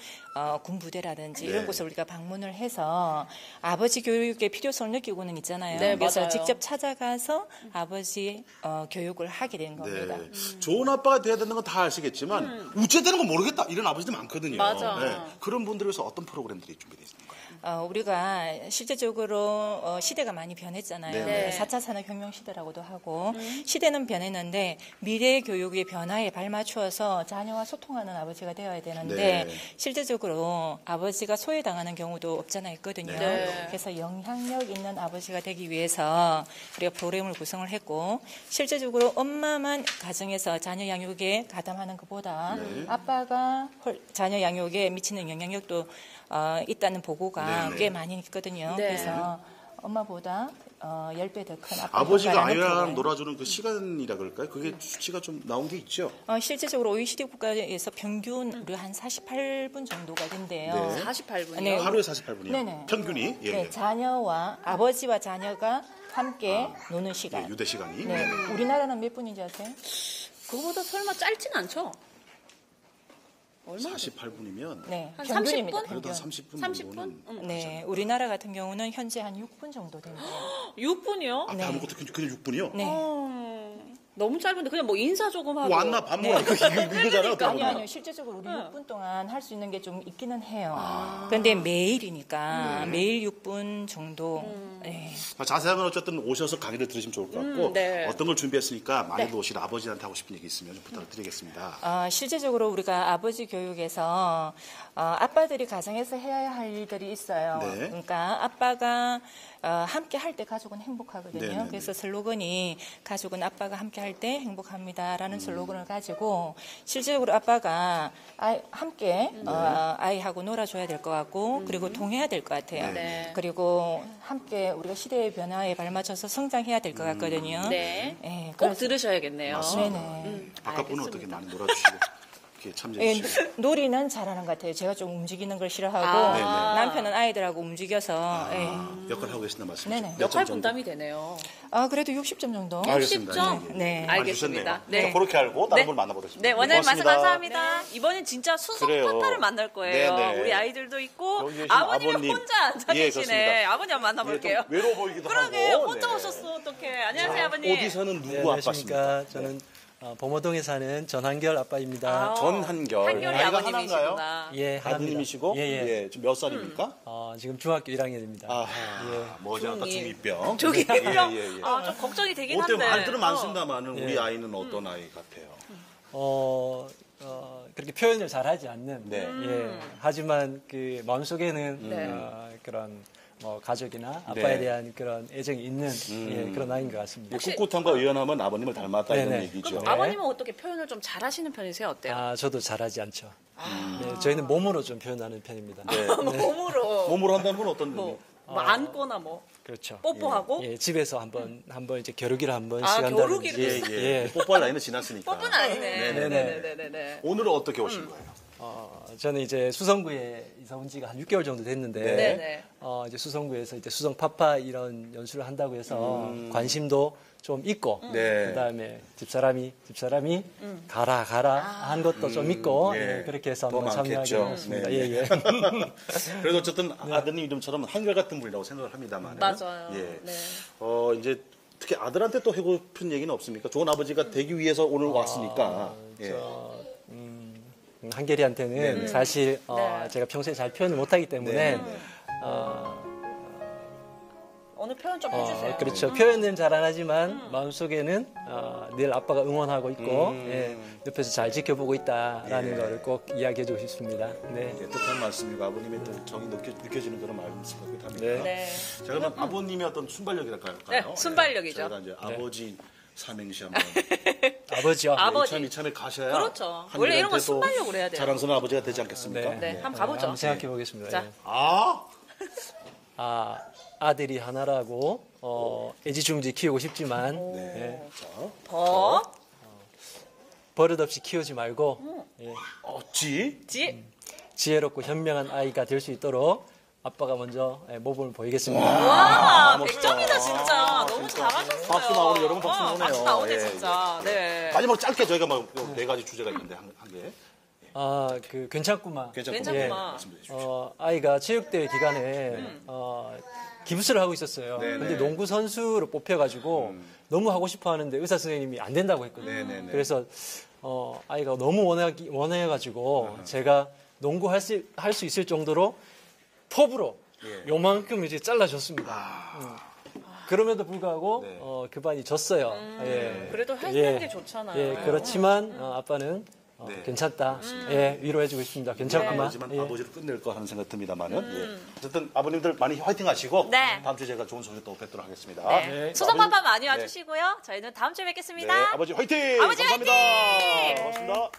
군부대라든지 이런 곳을 우리가 방문을 해서 아버지 교육의 필요성을 느끼고는 있잖아요. 네, 그래서 맞아요. 직접 찾아가서 아버지 교육을 하게 된 겁니다. 네. 좋은 아빠가 돼야 되는 건 다 아시겠지만 우째되는 건 모르겠다 이런 아버지들 많거든요. 맞아. 네. 그런 분들을 위해서 어떤 프로그램들이 준비되어 있습니까? 우리가 실제적으로 시대가 많이 변했잖아요. 네. 4차 산업혁명 시대라고도 하고 시대는 변했는데 미래 교육의 변화에 발맞추어서 자녀와 소통하는 아버지가 되어야 되는데 네. 실제적으로 아버지가 소외당하는 경우도 없잖아 있거든요. 네. 그래서 영향력 있는 아버지가 되기 위해서 우리가 프로그램을 구성을 했고 실제적으로 엄마만 가정에서 자녀 양육에 가담하는 것보다 아빠가 자녀 양육에 미치는 영향력도 있다는 보고가 네네. 꽤 많이 있거든요. 네. 그래서 엄마보다 10배 더 큰 아버지가 아이랑 프로그램. 놀아주는 그 시간이라 그럴까요? 그게 수치가 좀 나온 게 있죠? 실제적으로 OECD 국가에서 평균 우리 한 48분 정도가 된대요. 네. 48분이요. 네. 하루에 48분이요? 네네. 평균이? 예. 네, 자녀와 아버지와 자녀가 함께 노는 시간. 예, 유대 시간이. 네. 우리나라는 몇 분인지 아세요? 그거보다 설마 짧진 않죠? 얼마나 48분이면 네, 한 평균입니다. 30분? 그래도 한 평균. 30분 30분? 정도는 네, 우리나라 같은 경우는 현재 한 6분 정도 됩니다. 6분이요? 앞에 아무것도 그냥 6분이요? 네. 너무 짧은데 그냥 뭐 인사 조금 하고 왔나 밥 먹어 이거잖아요. 어떻게 아니요, 보면. 아니요. 실제적으로 우리 네. 6분 동안 할 수 있는 게 좀 있기는 해요. 그런데 매일이니까 매일 6분 정도. 네. 자세한 건 어쨌든 오셔서 강의를 들으시면 좋을 것 같고 네. 어떤 걸 준비했으니까 많이들 오실 아버지한테 하고 싶은 얘기 있으면 좀 부탁을 드리겠습니다. 실제적으로 우리가 아버지 교육에서 아빠들이 가정에서 해야 할 일들이 있어요. 네. 그러니까 아빠가 함께 할 때 가족은 행복하거든요. 네네네. 그래서 슬로건이 가족은 아빠가 함께 할 때 행복합니다라는 슬로건을 가지고 실제적으로 아빠가 함께 아이하고 놀아줘야 될 것 같고 그리고 동해야 될 것 같아요. 네. 그리고 함께 우리가 시대의 변화에 발맞춰서 성장해야 될 것 같거든요. 네. 네, 꼭 그래서- 들으셔야겠네요. 네네. 바깥 분은 알겠습니다. 어떻게 많이 놀아주시고 어떻게 참여해 주시나요? 놀이는 잘하는 것 같아요. 제가 좀 움직이는 걸 싫어하고 남편은 아이들하고 움직여서 역할 하고 계신다 말씀이시죠? 네네. 역할 분담이 되네요. 그래도 60점 정도. 알겠습니다. 60점? 네. 알겠습니다. 네. 그렇게 알고 다른 분 만나보겠습니다. 네, 원장님 말씀 고맙습니다. 감사합니다. 이번엔 진짜 수석 그래요. 파파를 만날 거예요. 네네. 우리 아이들도 있고 여기 계신 아버님이 아버님. 혼자 앉아 예, 계시네. 그렇습니다. 아버님 한번 만나볼게요. 좀 외로워 보이기도 그러게 하고. 혼자 네. 오셨어 어떡해. 안녕하세요 아버님. 어디 사는 누구 아빠십니까? 안녕하십니까. 저는 범어동에 사는 전한결 아빠입니다. 전한결. 한결이 나이가 아버님이시구나. 예, 아드님이시고 예. 지금 몇 살입니까? 지금 중학교 1학년입니다. 머지않아 중2병. 중2병? 예. 좀 걱정이 되긴 어때 한데. 말들은 많습니다만은 우리 아이는 어떤 아이 같아요? 그렇게 표현을 잘하지 않는. 네. 하지만 그 마음속에는 그런 가족이나 아빠에 대한 그런 애정이 있는 그런 아이인 것 같습니다. 꿋꿋함과 의연함은 아버님을 닮았다 이런 얘기죠. 그럼 아버님은 어떻게 표현을 좀 잘하시는 편이세요? 어때요? 저도 잘하지 않죠. 네, 저희는 몸으로 좀 표현하는 편입니다. 몸으로 한다는 건 어떤 의미? 뭐 안거나 뭐 그렇죠. 뽀뽀하고 집에서 한번 이제 겨루기를 한번씩 한다든지. 뽀뽀할 나이는 지났으니까. 뽀뽀는 아니네. 네네네. 오늘은 어떻게 오신 거예요? 저는 이제 수성구에 이사 온 지가 한 6개월 정도 됐는데 이제 수성구에서 이제 수성 파파 이런 연수를 한다고 해서 관심도 좀 있고 그다음에 집사람이 가라 한 것도 좀 있고 그렇게 해서 한번 참여하게 됐습니다. 그래도 어쨌든 아드님 이름처럼 한결 같은 분이라고 생각을 합니다만. 맞아요. 이제 특히 아들한테 또 하고 싶은 얘기는 없습니까? 좋은 아버지가 되기 위해서 오늘 왔으니까. 한결이한테는 사실 제가 평소에 잘 표현을 못하기 때문에 오늘 표현 좀 해주세요. 그렇죠. 표현은 잘 안 하지만 마음속에는 늘 아빠가 응원하고 있고 옆에서 잘 지켜보고 있다라는 걸 꼭 이야기해주고 싶습니다. 뜻한 말씀이고 아버님의 또 정이 느껴지는 그런 말씀 같기도 합니다. 자, 그러면 아버님의 어떤 순발력이랄까요? 네, 순발력이죠. 저희가 이제 아버지 삼행시 한번. 아버지요. 아버지. 이참에 가셔야. 그렇죠. 원래 이런 건 순발력으로 해야 돼요. 자랑스러운 아버지가 되지 않겠습니까? 한번 가보죠. 한번 생각해 보겠습니다. 자. 아들이 하나라고 애지중지 키우고 싶지만 버릇없이 키우지 말고 지혜롭고 현명한 아이가 될 수 있도록 아빠가 먼저 모범을 보이겠습니다. 와, 100점이다 진짜. 너무 잘하셨어요. 박수 나오네, 여러분 박수 나오네요. 박수 나오네 진짜. 네. 마지막 짧게 저희가 막 네 가지 주제가 있는데 한 개. 그 괜찮구만. 괜찮구만. 아이가 체육대회 기간에 기부스를 하고 있었어요. 근데 농구 선수로 뽑혀가지고 너무 하고 싶어 하는데 의사 선생님이 안 된다고 했거든요. 그래서 아이가 너무 원해가지고 제가 농구 할 수 있을 정도로 톱으로 요만큼 이제 잘라줬습니다. 그럼에도 불구하고 그 반이 졌어요. 그래도 했는 게 좋잖아요. 그렇지만 아빠는 괜찮다. 위로해주고 있습니다. 괜찮구만. 하지만 아버지를 끝낼 거 하는 생각 듭니다만은. 어쨌든 아버님들 많이 화이팅 하시고 다음 주에 제가 좋은 소식 또 뵙도록 하겠습니다. 수성파파 많이 와주시고요. 저희는 다음 주에 뵙겠습니다. 아버지 화이팅! 아버지 감사합니다. 화이팅! 고맙습니다.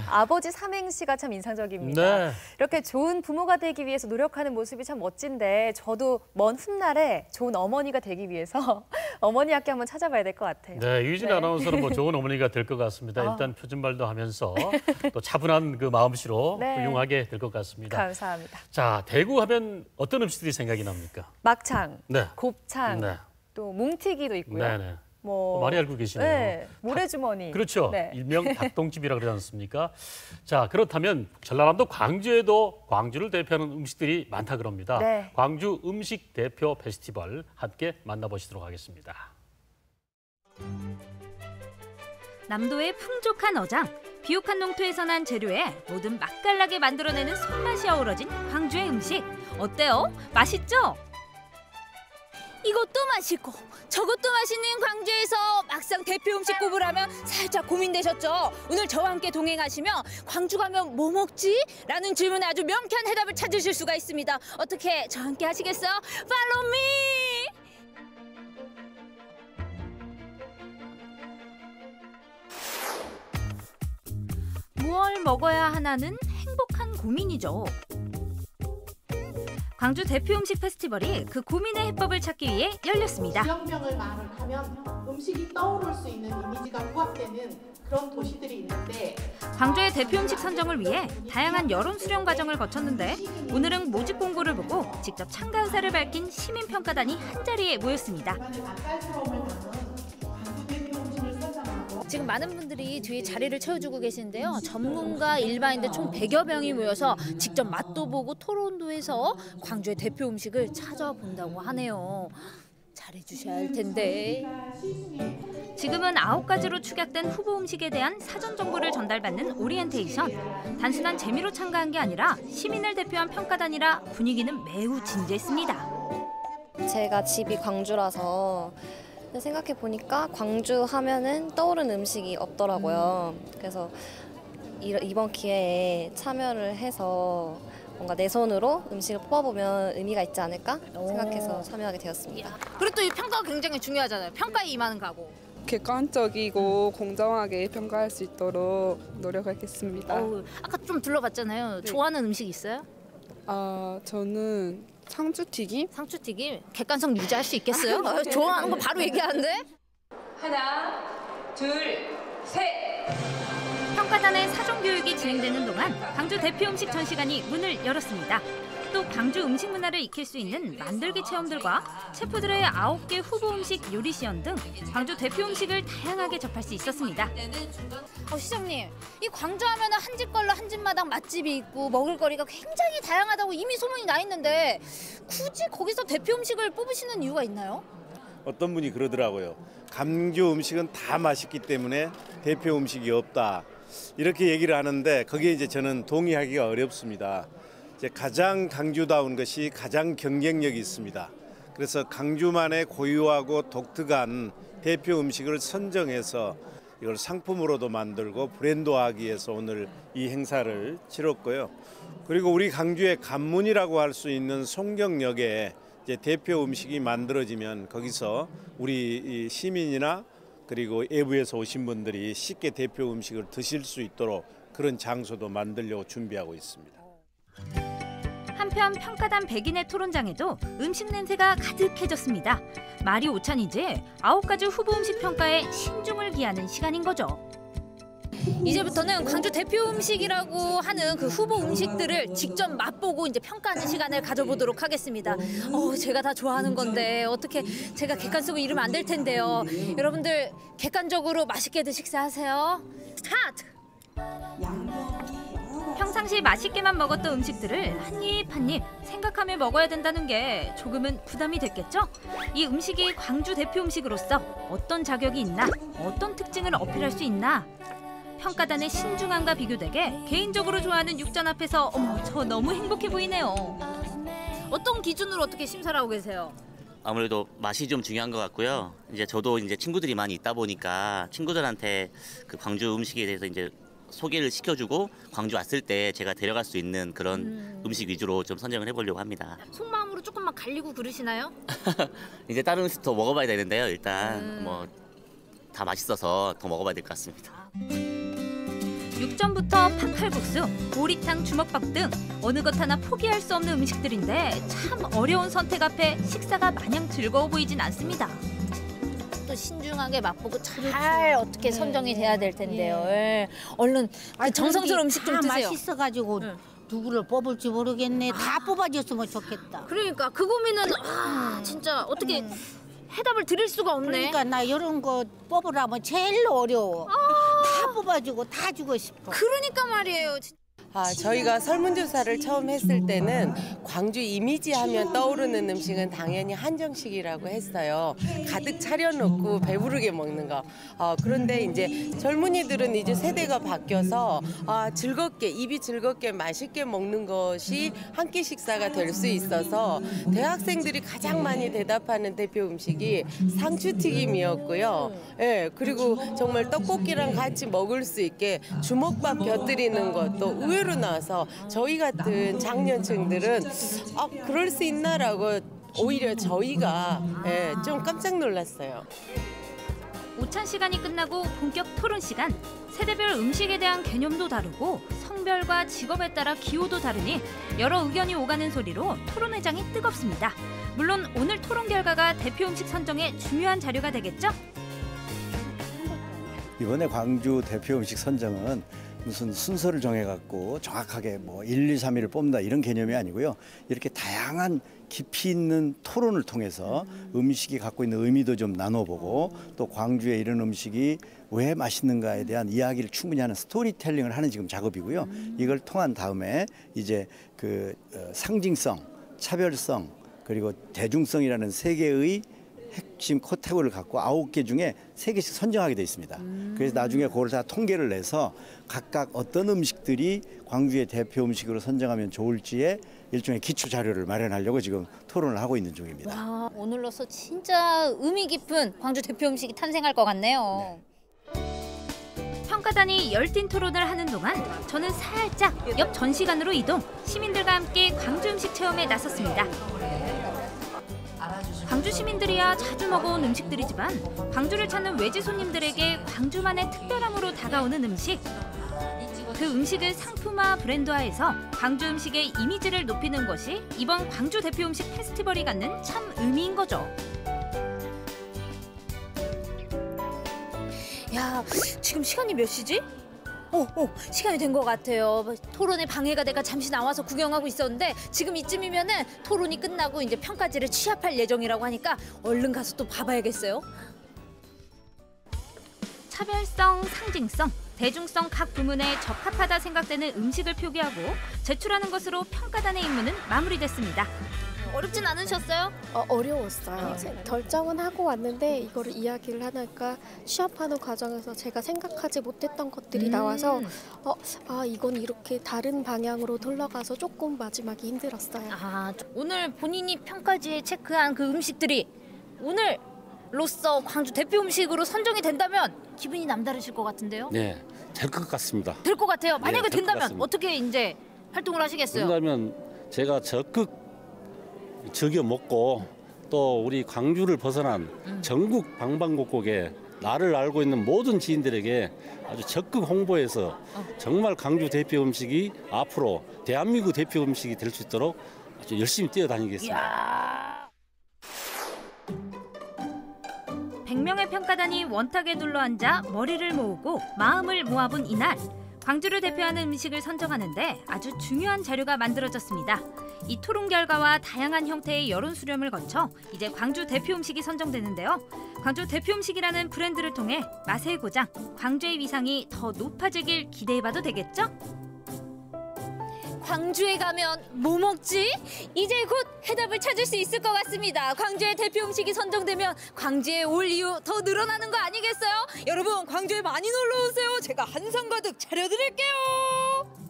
아버지 삼행시가 참 인상적입니다. 이렇게 좋은 부모가 되기 위해서 노력하는 모습이 참 멋진데 저도 먼 훗날에 좋은 어머니가 되기 위해서 어머니 학교 한번 찾아봐야 될 것 같아요. 유진 아나운서는 뭐 좋은 어머니가 될 것 같습니다. 일단 표준말도 하면서 또 차분한 그 마음씨로 훌륭하게 될 것 같습니다. 감사합니다. 자, 대구 하면 어떤 음식들이 생각이 납니까? 막창, 곱창, 또 뭉티기도 있고요. 많이 알고 계시네요. 모래주머니. 그렇죠. 일명 닭똥집이라고 그러지 않습니까? 자, 그렇다면 전라남도 광주에도 광주를 대표하는 음식들이 많다 그럽니다. 광주 음식 대표 페스티벌 함께 만나보시도록 하겠습니다. 남도의 풍족한 어장, 비옥한 농토에서 난 재료에 모든 맛깔나게 만들어내는 손맛이 어우러진 광주의 음식. 어때요? 맛있죠? 이것도 맛있고 저것도 맛있는 광주에서 막상 대표 음식 꼽으라면 살짝 고민되셨죠? 오늘 저와 함께 동행하시면 광주 가면 뭐 먹지? 라는 질문에 아주 명쾌한 해답을 찾으실 수가 있습니다. 어떻게 저와 함께 하시겠어요? Follow me! 무얼 먹어야 하나는 행복한 고민이죠. 광주 대표 음식 페스티벌이 그 고민의 해법을 찾기 위해 열렸습니다. 지역명을 말을 하면 음식이 떠오를 수 있는 이미지가 부합되는 그런 도시들이 있는데 광주의 대표 음식 선정을 위해 다양한 여론 수렴 과정을 거쳤는데 오늘은 모집 공고를 보고 직접 참가 의사를 밝힌 시민평가단이 한자리에 모였습니다. 지금 많은 분들이 뒤에 자리를 채워주고 계신데요. 전문가, 일반인들 총 100여 명이 모여서 직접 맛도 보고 토론도 해서 광주의 대표 음식을 찾아본다고 하네요. 잘해주셔야 할 텐데. 지금은 9가지로 축약된 후보 음식에 대한 사전 정보를 전달받는 오리엔테이션. 단순한 재미로 참가한 게 아니라 시민을 대표한 평가단이라 분위기는 매우 진지했습니다. 제가 집이 광주라서 생각해 보니까 광주 하면은 떠오르는 음식이 없더라고요. 그래서 이번 기회에 참여를 해서 뭔가 내 손으로 음식을 뽑아보면 의미가 있지 않을까 생각해서 참여하게 되었습니다. 그리고 또 이 평가가 굉장히 중요하잖아요. 평가에 임하는 각오. 객관적이고 공정하게 평가할 수 있도록 노력하겠습니다. 아까 좀 둘러봤잖아요. 네. 좋아하는 음식 있어요? 저는 상추튀김? 상추튀김? 객관성 유지할 수 있겠어요? 좋아하는 거 바로 얘기하는데? 하나, 둘, 셋! 평가단의 사전 교육이 진행되는 동안 광주 대표 음식 전시관이 문을 열었습니다. 또 광주 음식 문화를 익힐 수 있는 만들기 체험들과 셰프들의 9개 후보 음식 요리 시연 등 광주 대표 음식을 다양하게 접할 수 있었습니다. 시장님, 이 광주 하면 한 집 걸로 한 집마당 맛집이 있고 먹을거리가 굉장히 다양하다고 이미 소문이 나 있는데 굳이 거기서 대표 음식을 뽑으시는 이유가 있나요? 어떤 분이 그러더라고요. 광주 음식은 다 맛있기 때문에 대표 음식이 없다. 이렇게 얘기를 하는데 거기에 이제 저는 동의하기가 어렵습니다. 이제 가장 광주다운 것이 가장 경쟁력이 있습니다. 그래서 광주만의 고유하고 독특한 대표 음식을 선정해서 이걸 상품으로도 만들고 브랜드화하기 위해서 오늘 이 행사를 치렀고요. 그리고 우리 광주의 관문이라고 할 수 있는 송정역에 이제 대표 음식이 만들어지면 거기서 우리 시민이나 그리고 외부에서 오신 분들이 쉽게 대표 음식을 드실 수 있도록 그런 장소도 만들려고 준비하고 있습니다. 한편 평가단 100인의 토론장에도 음식 냄새가 가득해졌습니다. 말이 오찬이지 9가지 후보 음식 평가에 신중을 기하는 시간인 거죠. 이제부터는 광주 대표 음식이라고 하는 그 후보 음식들을 직접 맛보고 이제 평가하는 시간을 가져보도록 하겠습니다. 제가 다 좋아하는 건데 어떻게 제가 객관적으로 이러면 안 될 텐데요. 여러분들 객관적으로 맛있게들 식사하세요. 스타트! 평상시 맛있게만 먹었던 음식들을 한 입 한 입 생각하며 먹어야 된다는 게 조금은 부담이 됐겠죠? 이 음식이 광주 대표 음식으로서 어떤 자격이 있나, 어떤 특징을 어필할 수 있나? 평가단의 신중함과 비교되게 개인적으로 좋아하는 육전 앞에서 저 너무 행복해 보이네요. 어떤 기준으로 어떻게 심사를 하고 계세요? 아무래도 맛이 좀 중요한 것 같고요. 이제 저도 이제 친구들이 많이 있다 보니까 친구들한테 그 광주 음식에 대해서 이제 소개를 시켜주고 광주 왔을 때 제가 데려갈 수 있는 그런 음식 위주로 좀 선정을 해보려고 합니다. 속마음으로 조금만 갈리고 그러시나요? 이제 다른 음식 더 먹어봐야 되는데요. 일단 뭐 다 맛있어서 더 먹어봐야 될 것 같습니다. 육전부터 팥칼국수, 보리탕, 주먹밥 등 어느 것 하나 포기할 수 없는 음식들인데 참 어려운 선택 앞에 식사가 마냥 즐거워 보이진 않습니다. 또 신중하게 맛보고 잘 어떻게 선정이 돼야 될 텐데요. 예. 얼른 정성스러운 음식 좀 드세요. 맛있어가지고 누구를 뽑을지 모르겠네. 다 뽑아줬으면 좋겠다. 그러니까 그 고민은 진짜 어떻게 해답을 드릴 수가 없네. 그러니까 나 이런 거 뽑으라면 제일 어려워. 다 뽑아주고 다 주고 싶어. 그러니까 말이에요. 저희가 설문조사를 처음 했을 때는 광주 이미지 하면 떠오르는 음식은 당연히 한정식이라고 했어요. 가득 차려놓고 배부르게 먹는 거. 그런데 이제 젊은이들은 이제 세대가 바뀌어서 즐겁게 입이 즐겁게 맛있게 먹는 것이 한 끼 식사가 될 수 있어서 대학생들이 가장 많이 대답하는 대표 음식이 상추튀김이었고요. 예, 그리고 정말 떡볶이랑 같이 먹을 수 있게 주먹밥 곁들이는 것도 의외로 나와서 저희 같은 장년층들은 그럴 수 있나라고 오히려 저희가 좀 깜짝 놀랐어요. 오찬 시간이 끝나고 본격 토론 시간. 세대별 음식에 대한 개념도 다르고 성별과 직업에 따라 기호도 다르니 여러 의견이 오가는 소리로 토론회장이 뜨겁습니다. 물론 오늘 토론 결과가 대표 음식 선정에 중요한 자료가 되겠죠? 이번에 광주 대표 음식 선정은 무슨 순서를 정해갖고 정확하게 뭐 1, 2, 3위를 뽑는다 이런 개념이 아니고요. 이렇게 다양한 깊이 있는 토론을 통해서 음식이 갖고 있는 의미도 좀 나눠보고 또 광주의 이런 음식이 왜 맛있는가에 대한 이야기를 충분히 하는 스토리텔링을 하는 지금 작업이고요. 이걸 통한 다음에 이제 그 상징성, 차별성 그리고 대중성이라는 세 개의 핵심 카테고리를 갖고 9개 중에 3개씩 선정하게 돼 있습니다. 그래서 나중에 그걸 다 통계를 내서 각각 어떤 음식들이 광주의 대표 음식으로 선정하면 좋을지에 일종의 기초 자료를 마련하려고 지금 토론을 하고 있는 중입니다. 와, 오늘로서 진짜 의미 깊은 광주 대표 음식이 탄생할 것 같네요. 평가단이 열띤 토론을 하는 동안 저는 살짝 옆 전시관으로 이동, 시민들과 함께 광주 음식 체험에 나섰습니다. 광주 시민들이야 자주 먹어온 음식들이지만 광주를 찾는 외지 손님들에게 광주만의 특별함으로 다가오는 음식. 그 음식을 상품화 브랜드화해서 광주 음식의 이미지를 높이는 것이 이번 광주 대표 음식 페스티벌이 갖는 참 의미인 거죠. 야, 지금 시간이 몇 시지? 시간이 된 것 같아요. 토론에 방해가 돼가 잠시 나와서 구경하고 있었는데 지금 이쯤이면은 토론이 끝나고 이제 평가지를 취합할 예정이라고 하니까 얼른 가서 또 봐봐야겠어요. 차별성, 상징성, 대중성 각 부문에 적합하다 생각되는 음식을 표기하고 제출하는 것으로 평가단의 임무는 마무리됐습니다. 어렵진 않으셨어요? 어려웠어요. 결정은 하고 왔는데 이거를 이야기를 하니까 취합하는 과정에서 제가 생각하지 못했던 것들이 나와서 이건 이렇게 다른 방향으로 돌아가서 조금 마지막이 힘들었어요. 오늘 본인이 평가지에 체크한 그 음식들이 오늘로써 광주 대표 음식으로 선정이 된다면 기분이 남다르실 것 같은데요? 네, 될 것 같습니다. 될 것 같아요. 만약에 될 것 된다면 같습니다. 어떻게 이제 활동을 하시겠어요? 된다면 제가 적극 즐겨 먹고 또 우리 광주를 벗어난 전국 방방곡곡에 나를 알고 있는 모든 지인들에게 아주 적극 홍보해서 정말 광주 대표 음식이 앞으로 대한민국 대표 음식이 될 수 있도록 아주 열심히 뛰어다니겠습니다. 100명의 평가단이 원탁에 둘러앉아 머리를 모으고 마음을 모아본 이날, 광주를 대표하는 음식을 선정하는데 아주 중요한 자료가 만들어졌습니다. 이 토론 결과와 다양한 형태의 여론 수렴을 거쳐 이제 광주 대표 음식이 선정되는데요. 광주 대표 음식이라는 브랜드를 통해 맛의 고장, 광주의 위상이 더 높아지길 기대해봐도 되겠죠? 광주에 가면 뭐 먹지? 이제 곧 해답을 찾을 수 있을 것 같습니다. 광주의 대표 음식이 선정되면 광주에 올 이유 더 늘어나는 거 아니겠어요? 여러분, 광주에 많이 놀러 오세요. 제가 한상 가득 차려드릴게요.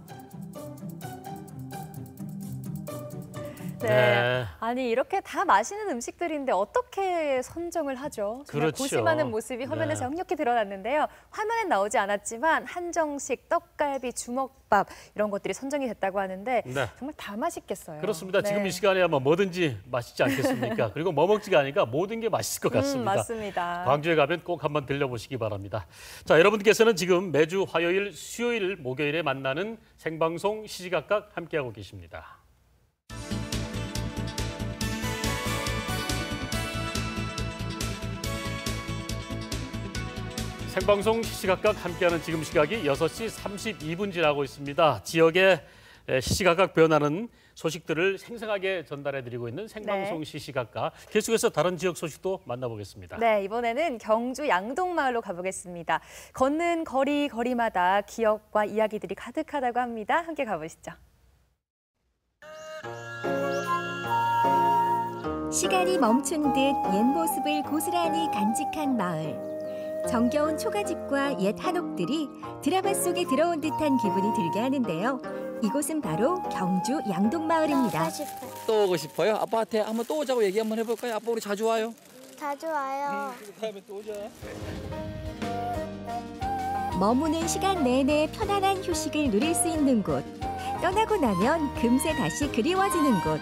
네. 아니 이렇게 다 맛있는 음식들인데 어떻게 선정을 하죠? 정말 그렇죠. 고심하는 모습이 화면에서 역력히 드러났는데요. 화면엔 나오지 않았지만 한정식, 떡갈비, 주먹밥 이런 것들이 선정이 됐다고 하는데 정말 다 맛있겠어요. 그렇습니다. 지금 이 시간에 아마 뭐든지 맛있지 않겠습니까? 그리고 뭐 먹지가 아니까 모든 게 맛있을 것 같습니다. 맞습니다. 광주에 가면 꼭 한번 들려보시기 바랍니다. 자, 여러분께서는 지금 매주 화요일, 수요일, 목요일에 만나는 생방송 시시각각 함께하고 계십니다. 생방송 시시각각 함께하는 지금 시각이 6시 32분 지나고 있습니다. 지역의 시시각각 변하는 소식들을 생생하게 전달해드리고 있는 생방송 시시각각. 계속해서 다른 지역 소식도 만나보겠습니다. 네, 이번에는 경주 양동마을로 가보겠습니다. 걷는 거리마다 기억과 이야기들이 가득하다고 합니다. 함께 가보시죠. 시간이 멈춘 듯 옛 모습을 고스란히 간직한 마을. 정겨운 초가집과 옛 한옥들이 드라마 속에 들어온 듯한 기분이 들게 하는데요. 이곳은 바로 경주 양동마을입니다. 또 오고 싶어요? 아빠한테 한번 또 오자고 얘기 한번 해볼까요? 아빠 우리 자주 와요. 자주 와요. 다음에 또 오자. 머무는 시간 내내 편안한 휴식을 누릴 수 있는 곳. 떠나고 나면 금세 다시 그리워지는 곳.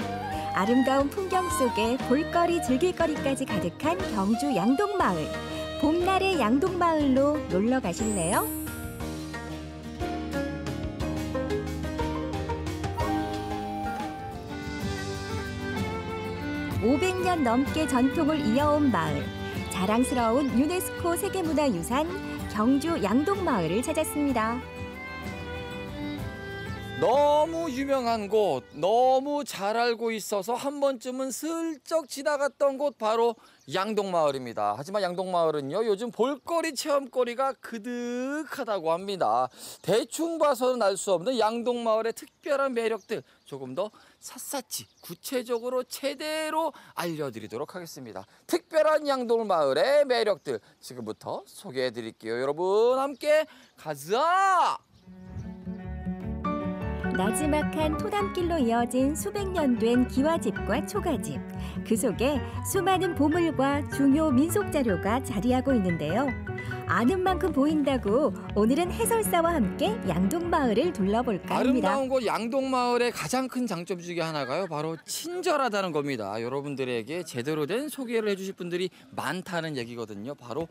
아름다운 풍경 속에 볼거리 즐길거리까지 가득한 경주 양동마을. 봄날의 양동마을로 놀러 가실래요? (500년) 넘게 전통을 이어온 마을, 자랑스러운 유네스코 세계문화유산 경주 양동마을을 찾았습니다. 너무 유명한 곳, 너무 잘 알고 있어서 한 번쯤은 슬쩍 지나갔던 곳 바로 양동마을입니다. 하지만 양동마을은요, 요즘 볼거리 체험거리가 그득하다고 합니다. 대충 봐서는 알 수 없는 양동마을의 특별한 매력들 조금 더 샅샅이 구체적으로 제대로 알려드리도록 하겠습니다. 특별한 양동마을의 매력들 지금부터 소개해드릴게요. 여러분 함께 가자! 나지막한 토담길로 이어진 수백 년 된 기와집과 초가집, 그 속에 수많은 보물과 중요 민속 자료가 자리하고 있는데요. 아는 만큼 보인다고 오늘은 해설사와 함께 양동마을을 둘러볼까 합니다. 아름다운 곳 양동마을의 가장 큰 장점 중에 하나가요, 바로 친절하다는 겁니다. 여러분들에게 제대로 된 소개를 해주실 분들이 많다는 얘기거든요. 바로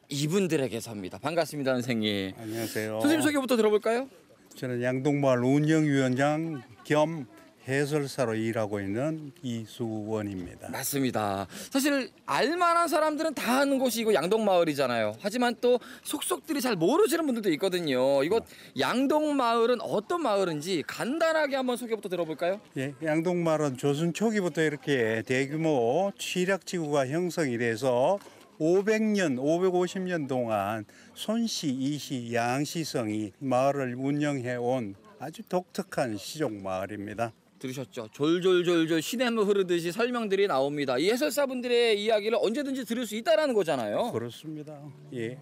이분들에게서입니다. 반갑습니다, 선생님. 안녕하세요. 선생님 소개부터 들어볼까요? 저는 양동마을 운영위원장 겸 해설사로 일하고 있는 이수원입니다. 맞습니다. 사실 알만한 사람들은 다 아는 곳이 이거 양동마을이잖아요. 하지만 또 속속들이 잘 모르시는 분들도 있거든요. 이곳 양동마을은 어떤 마을인지 간단하게 한번 소개부터 들어볼까요? 예, 양동마을은 조선 초기부터 이렇게 대규모 취락지구가 형성이 돼서 500년, 550년 동안 손씨, 이씨, 양씨성이 마을을 운영해온 아주 독특한 시족 마을입니다. 들으셨죠? 졸졸졸졸 시냇물 흐르듯이 설명들이 나옵니다. 이 해설사분들의 이야기를 언제든지 들을 수 있다는 거잖아요. 그렇습니다. 예.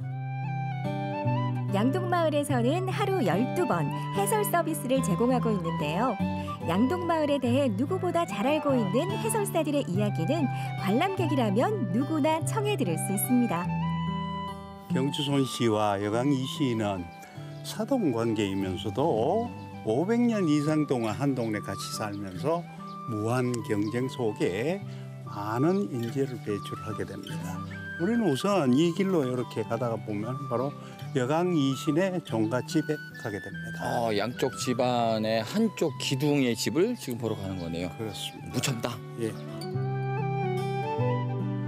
양동마을에서는 하루 12번 해설 서비스를 제공하고 있는데요. 양동마을에 대해 누구보다 잘 알고 있는 해설사들의 이야기는 관람객이라면 누구나 청해 들을 수 있습니다. 경주 손씨와 여강 이씨는 사돈 관계이면서도 500년 이상 동안 한 동네 같이 살면서 무한 경쟁 속에 많은 인재를 배출하게 됩니다. 우리는 우선 이 길로 이렇게 가다가 보면 바로 여강 이신의 종갓집에 가게 됩니다. 양쪽 집안의 한쪽 기둥의 집을 지금 보러 가는 거네요. 그렇습니다. 무첨당. 예.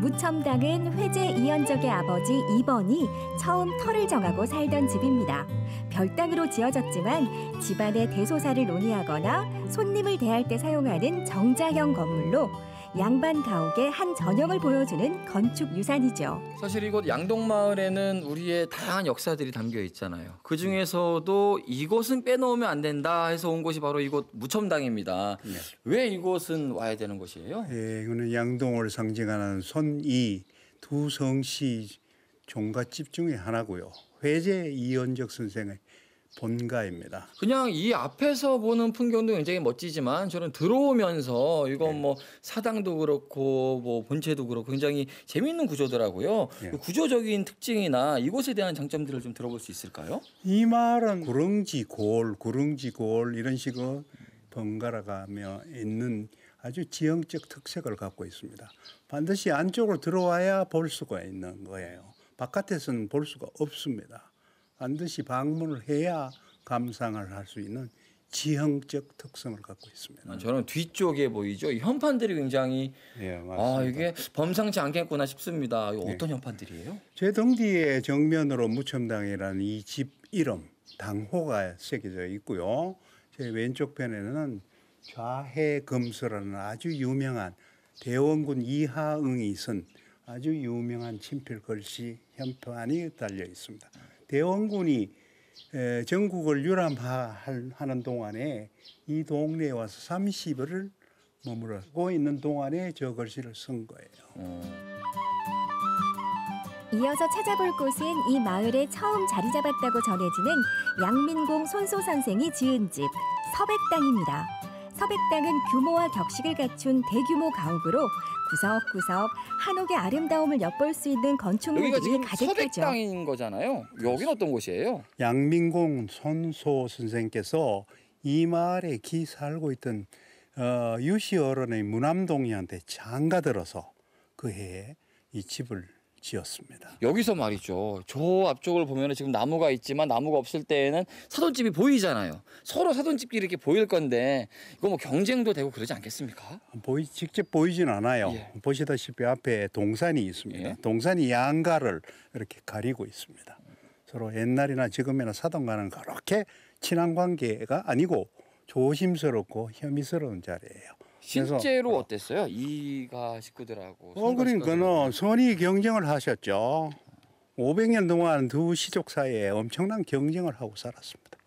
무첨당은 회제 이연적의 아버지 이번이 처음 터를 정하고 살던 집입니다. 별당으로 지어졌지만 집안의 대소사를 논의하거나 손님을 대할 때 사용하는 정자형 건물로 양반 가옥의 한 전형을 보여주는 건축 유산이죠. 사실 이곳 양동마을에는 우리의 다양한 역사들이 담겨 있잖아요. 그중에서도 이곳은 빼놓으면 안 된다 해서 온 곳이 바로 이곳 무첨당입니다. 네. 왜 이곳은 와야 되는 곳이에요? 예, 이거는 양동을 상징하는 손이 두 성씨 종갓집 중에 하나고요. 회제 이연적 선생의 본가입니다. 그냥 이 앞에서 보는 풍경도 굉장히 멋지지만 저는 들어오면서 이건 뭐 사당도 그렇고 뭐 본체도 그렇고 굉장히 재미있는 구조더라고요. 그 구조적인 특징이나 이곳에 대한 장점들을 좀 들어볼 수 있을까요? 이 마을은 구릉지골 이런 식으로 번갈아가며 있는 아주 지형적 특색을 갖고 있습니다. 반드시 안쪽으로 들어와야 볼 수가 있는 거예요. 바깥에서는 볼 수가 없습니다. 반드시 방문을 해야 감상을 할 수 있는 지형적 특성을 갖고 있습니다. 저는 뒤쪽에 보이죠? 이 현판들이 굉장히 이게 범상치 않겠구나 싶습니다. 이거 어떤 현판들이에요? 제 등 뒤에 정면으로 무첨당이라는 이 집 이름 당호가 새겨져 있고요. 제 왼쪽 편에는 좌해금서라는 아주 유명한 대원군 이하응이 쓴 아주 유명한 친필 글씨 현판이 달려 있습니다. 대원군이 전국을 유람하는 동안에 이 동네에 와서 30일을 머무르고 있는 동안에 저 글씨를 쓴 거예요. 이어서 찾아볼 곳은 이 마을에 처음 자리 잡았다고 전해지는 양민공 손소 선생이 지은 집 서백당입니다. 서백당은 규모와 격식을 갖춘 대규모 가옥으로 구석구석 한옥의 아름다움을 엿볼 수 있는 건축물들이 여기가 지금 가득하죠. 서백당인 거잖아요. 여기는 어떤 곳이에요? 양민공 손소 선생께서 이 마을에 기 살고 있던 유시 어른의 무남동이한테 장가들어서 그 해에 이 집을 지었습니다. 여기서 말이죠. 저 앞쪽을 보면 지금 나무가 있지만 나무가 없을 때에는 사돈집이 보이잖아요. 서로 사돈집끼리 이렇게 보일 건데 이거 뭐 경쟁도 되고 그러지 않겠습니까? 직접 보이진 않아요. 예. 보시다시피 앞에 동산이 있습니다. 예. 동산이 양가를 이렇게 가리고 있습니다. 서로 옛날이나 지금이나 사돈과는 그렇게 친한 관계가 아니고 조심스럽고 혐의스러운 자리예요. 실제로 어땠어요? 이가 식구들하고. 그러니까는 선의 경쟁을 하셨죠. 500년 동안 두 시족 사이에 엄청난 경쟁을 하고 살았습니다.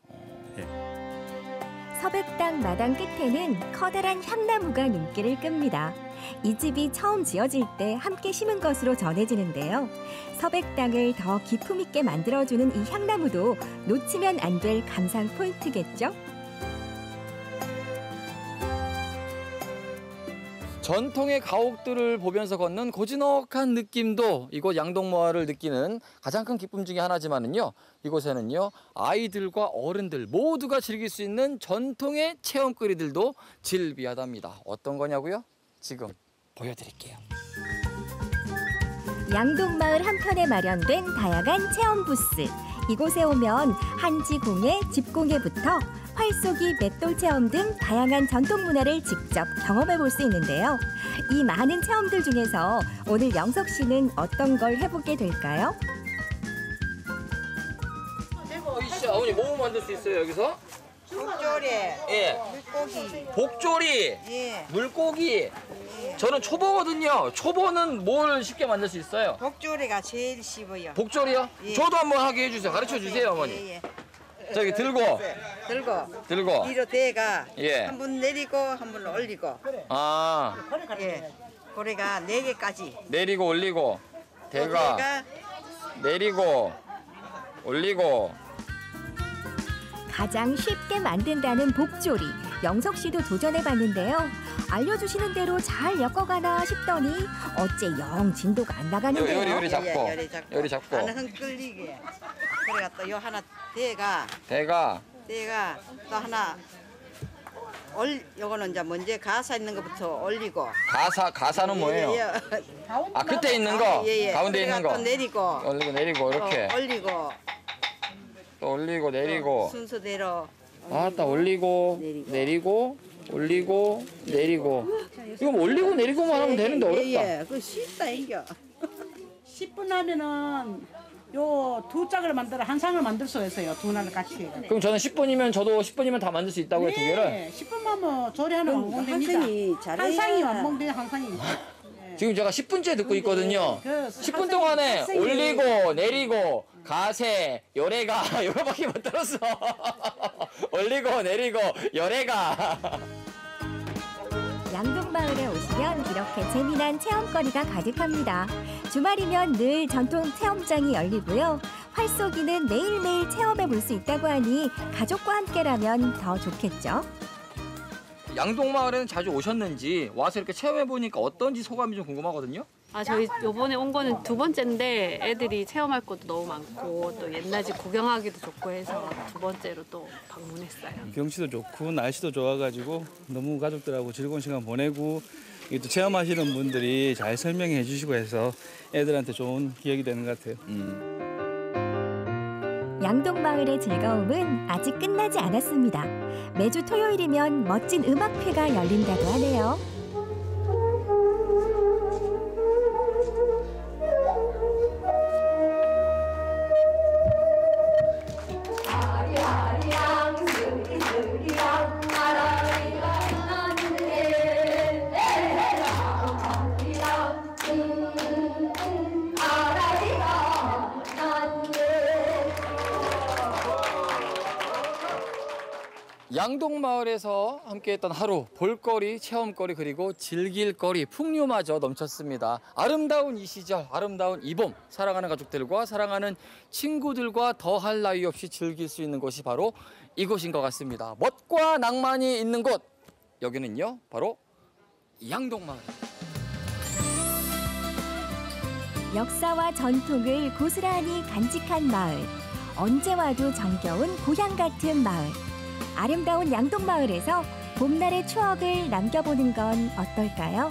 서백당 마당 끝에는 커다란 향나무가 눈길을 끕니다. 이 집이 처음 지어질 때 함께 심은 것으로 전해지는데요. 서백당을 더 기품 있게 만들어주는 이 향나무도 놓치면 안 될 감상 포인트겠죠? 전통의 가옥들을 보면서 걷는 고즈넉한 느낌도 이곳 양동마을을 느끼는 가장 큰 기쁨 중에 하나지만은요. 이곳에는요. 아이들과 어른들 모두가 즐길 수 있는 전통의 체험거리들도 즐비하답니다. 어떤 거냐고요? 지금 보여드릴게요. 양동마을 한편에 마련된 다양한 체험 부스. 이곳에 오면 한지공예, 집공예부터 활쏘기, 맷돌 체험 등 다양한 전통 문화를 직접 경험해 볼 수 있는데요. 이 많은 체험들 중에서 오늘 영석 씨는 어떤 걸 해보게 될까요? 이씨 어머니 뭐 만들 수 있어요 여기서? 복조리, 예. 물고기, 복조리, 예. 물고기. 저는 초보거든요. 초보는 뭘 쉽게 만들 수 있어요? 복조리가 제일 쉽어요. 복조리요? 예. 저도 한번 하게 해주세요. 가르쳐 주세요 어머니. 예, 예. 저기 들고. 들고 위로 대가 예. 한 번 내리고 한 번 올리고. 아. 예. 고래가 4개까지. 내리고 올리고. 대가. 내리고 올리고. 가장 쉽게 만든다는 복조리. 영석 씨도 도전해봤는데요. 알려주시는 대로 잘 엮어가나 싶더니 어째 영 진도가 안 나가는데요. 요리 잡고. 요리 잡고. 하나 흥 끌리게. 그래가 또 요 하나 대가 또 하나 요거는 이제 먼저 가사 있는 것부터 올리고. 가사는 뭐예요? 아 끝에 있는 거? 가운데 있는 거? 또 내리고. 올리고 내리고 이렇게. 올리고. 또 올리고 내리고. 순서대로. 아따 올리고 내리고 올리고 내리고. 이거 뭐 올리고 내리고만 하면 되는데 어렵다. 예, 그거 쉽다 이겨. 10분 하면은 요 두 짝을 만들어 한 상을 만들 수 있어요. 두 날을 같이 해가지고. 그럼 저는 10분이면 저도 10분이면 다 만들 수 있다고요, 두 개를? 네, 10분만 뭐 조리하는 완공됩니다. 한 상이 완공돼요, 한 상이. 지금 제가 10분째 듣고 있거든요. 10분 동안에 학생이 올리고 내리고 가세 요래가 요거밖에 못 들었어. 올리고 내리고 요래가. 양동마을에 오시면 이렇게 재미난 체험거리가 가득합니다. 주말이면 늘 전통 체험장이 열리고요. 활쏘기는 매일매일 체험해 볼 수 있다고 하니 가족과 함께라면 더 좋겠죠. 양동마을에는 자주 오셨는지 와서 이렇게 체험해 보니까 어떤지 소감이 좀 궁금하거든요. 저희 요번에 온 거는 2번째인데 애들이 체험할 것도 너무 많고 또 옛날 집 구경하기도 좋고 해서 2번째로 또 방문했어요. 경치도 좋고 날씨도 좋아가지고 너무 가족들하고 즐거운 시간 보내고 또 체험하시는 분들이 잘 설명해 주시고 해서 애들한테 좋은 기억이 되는 것 같아요. 양동마을의 즐거움은 아직 끝나지 않았습니다. 매주 토요일이면 멋진 음악회가 열린다고 하네요. 양동마을에서 함께했던 하루, 볼거리, 체험거리, 그리고 즐길거리, 풍류마저 넘쳤습니다. 아름다운 이 시절, 아름다운 이 봄, 사랑하는 가족들과 사랑하는 친구들과 더할 나위 없이 즐길 수 있는 곳이 바로 이곳인 것 같습니다. 멋과 낭만이 있는 곳, 여기는요, 바로 양동마을. 역사와 전통을 고스란히 간직한 마을. 언제 와도 정겨운 고향 같은 마을. 아름다운 양동마을에서 봄날의 추억을 남겨보는 건 어떨까요?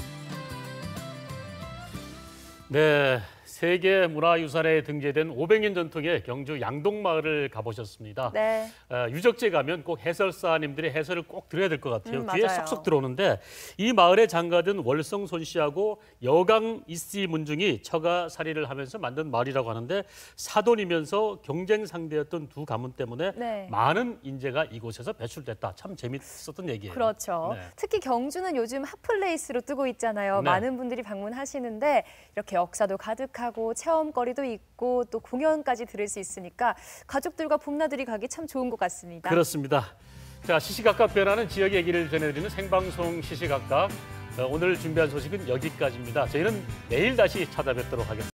네, 세계문화유산에 등재된 500년 전통의 경주 양동마을을 가보셨습니다. 네. 유적지에 가면 꼭 해설사님들의 해설을 꼭 들어야 될 것 같아요. 귀에 맞아요. 쏙쏙 들어오는데 이 마을에 장가든 월성 손 씨하고 여강 이씨 문중이 처가살이를 하면서 만든 마을이라고 하는데 사돈이면서 경쟁 상대였던 두 가문 때문에 네. 많은 인재가 이곳에서 배출됐다. 참 재밌었던 얘기예요. 그렇죠. 네. 특히 경주는 요즘 핫플레이스로 뜨고 있잖아요. 네. 많은 분들이 방문하시는데 이렇게 역사도 가득하고 체험거리도 있고 또 공연까지 들을 수 있으니까 가족들과 봄나들이 가기 참 좋은 것 같습니다. 그렇습니다. 자, 시시각각 변하는 지역 얘기를 전해드리는 생방송 시시각각. 오늘 준비한 소식은 여기까지입니다. 저희는 내일 다시 찾아뵙도록 하겠습니다.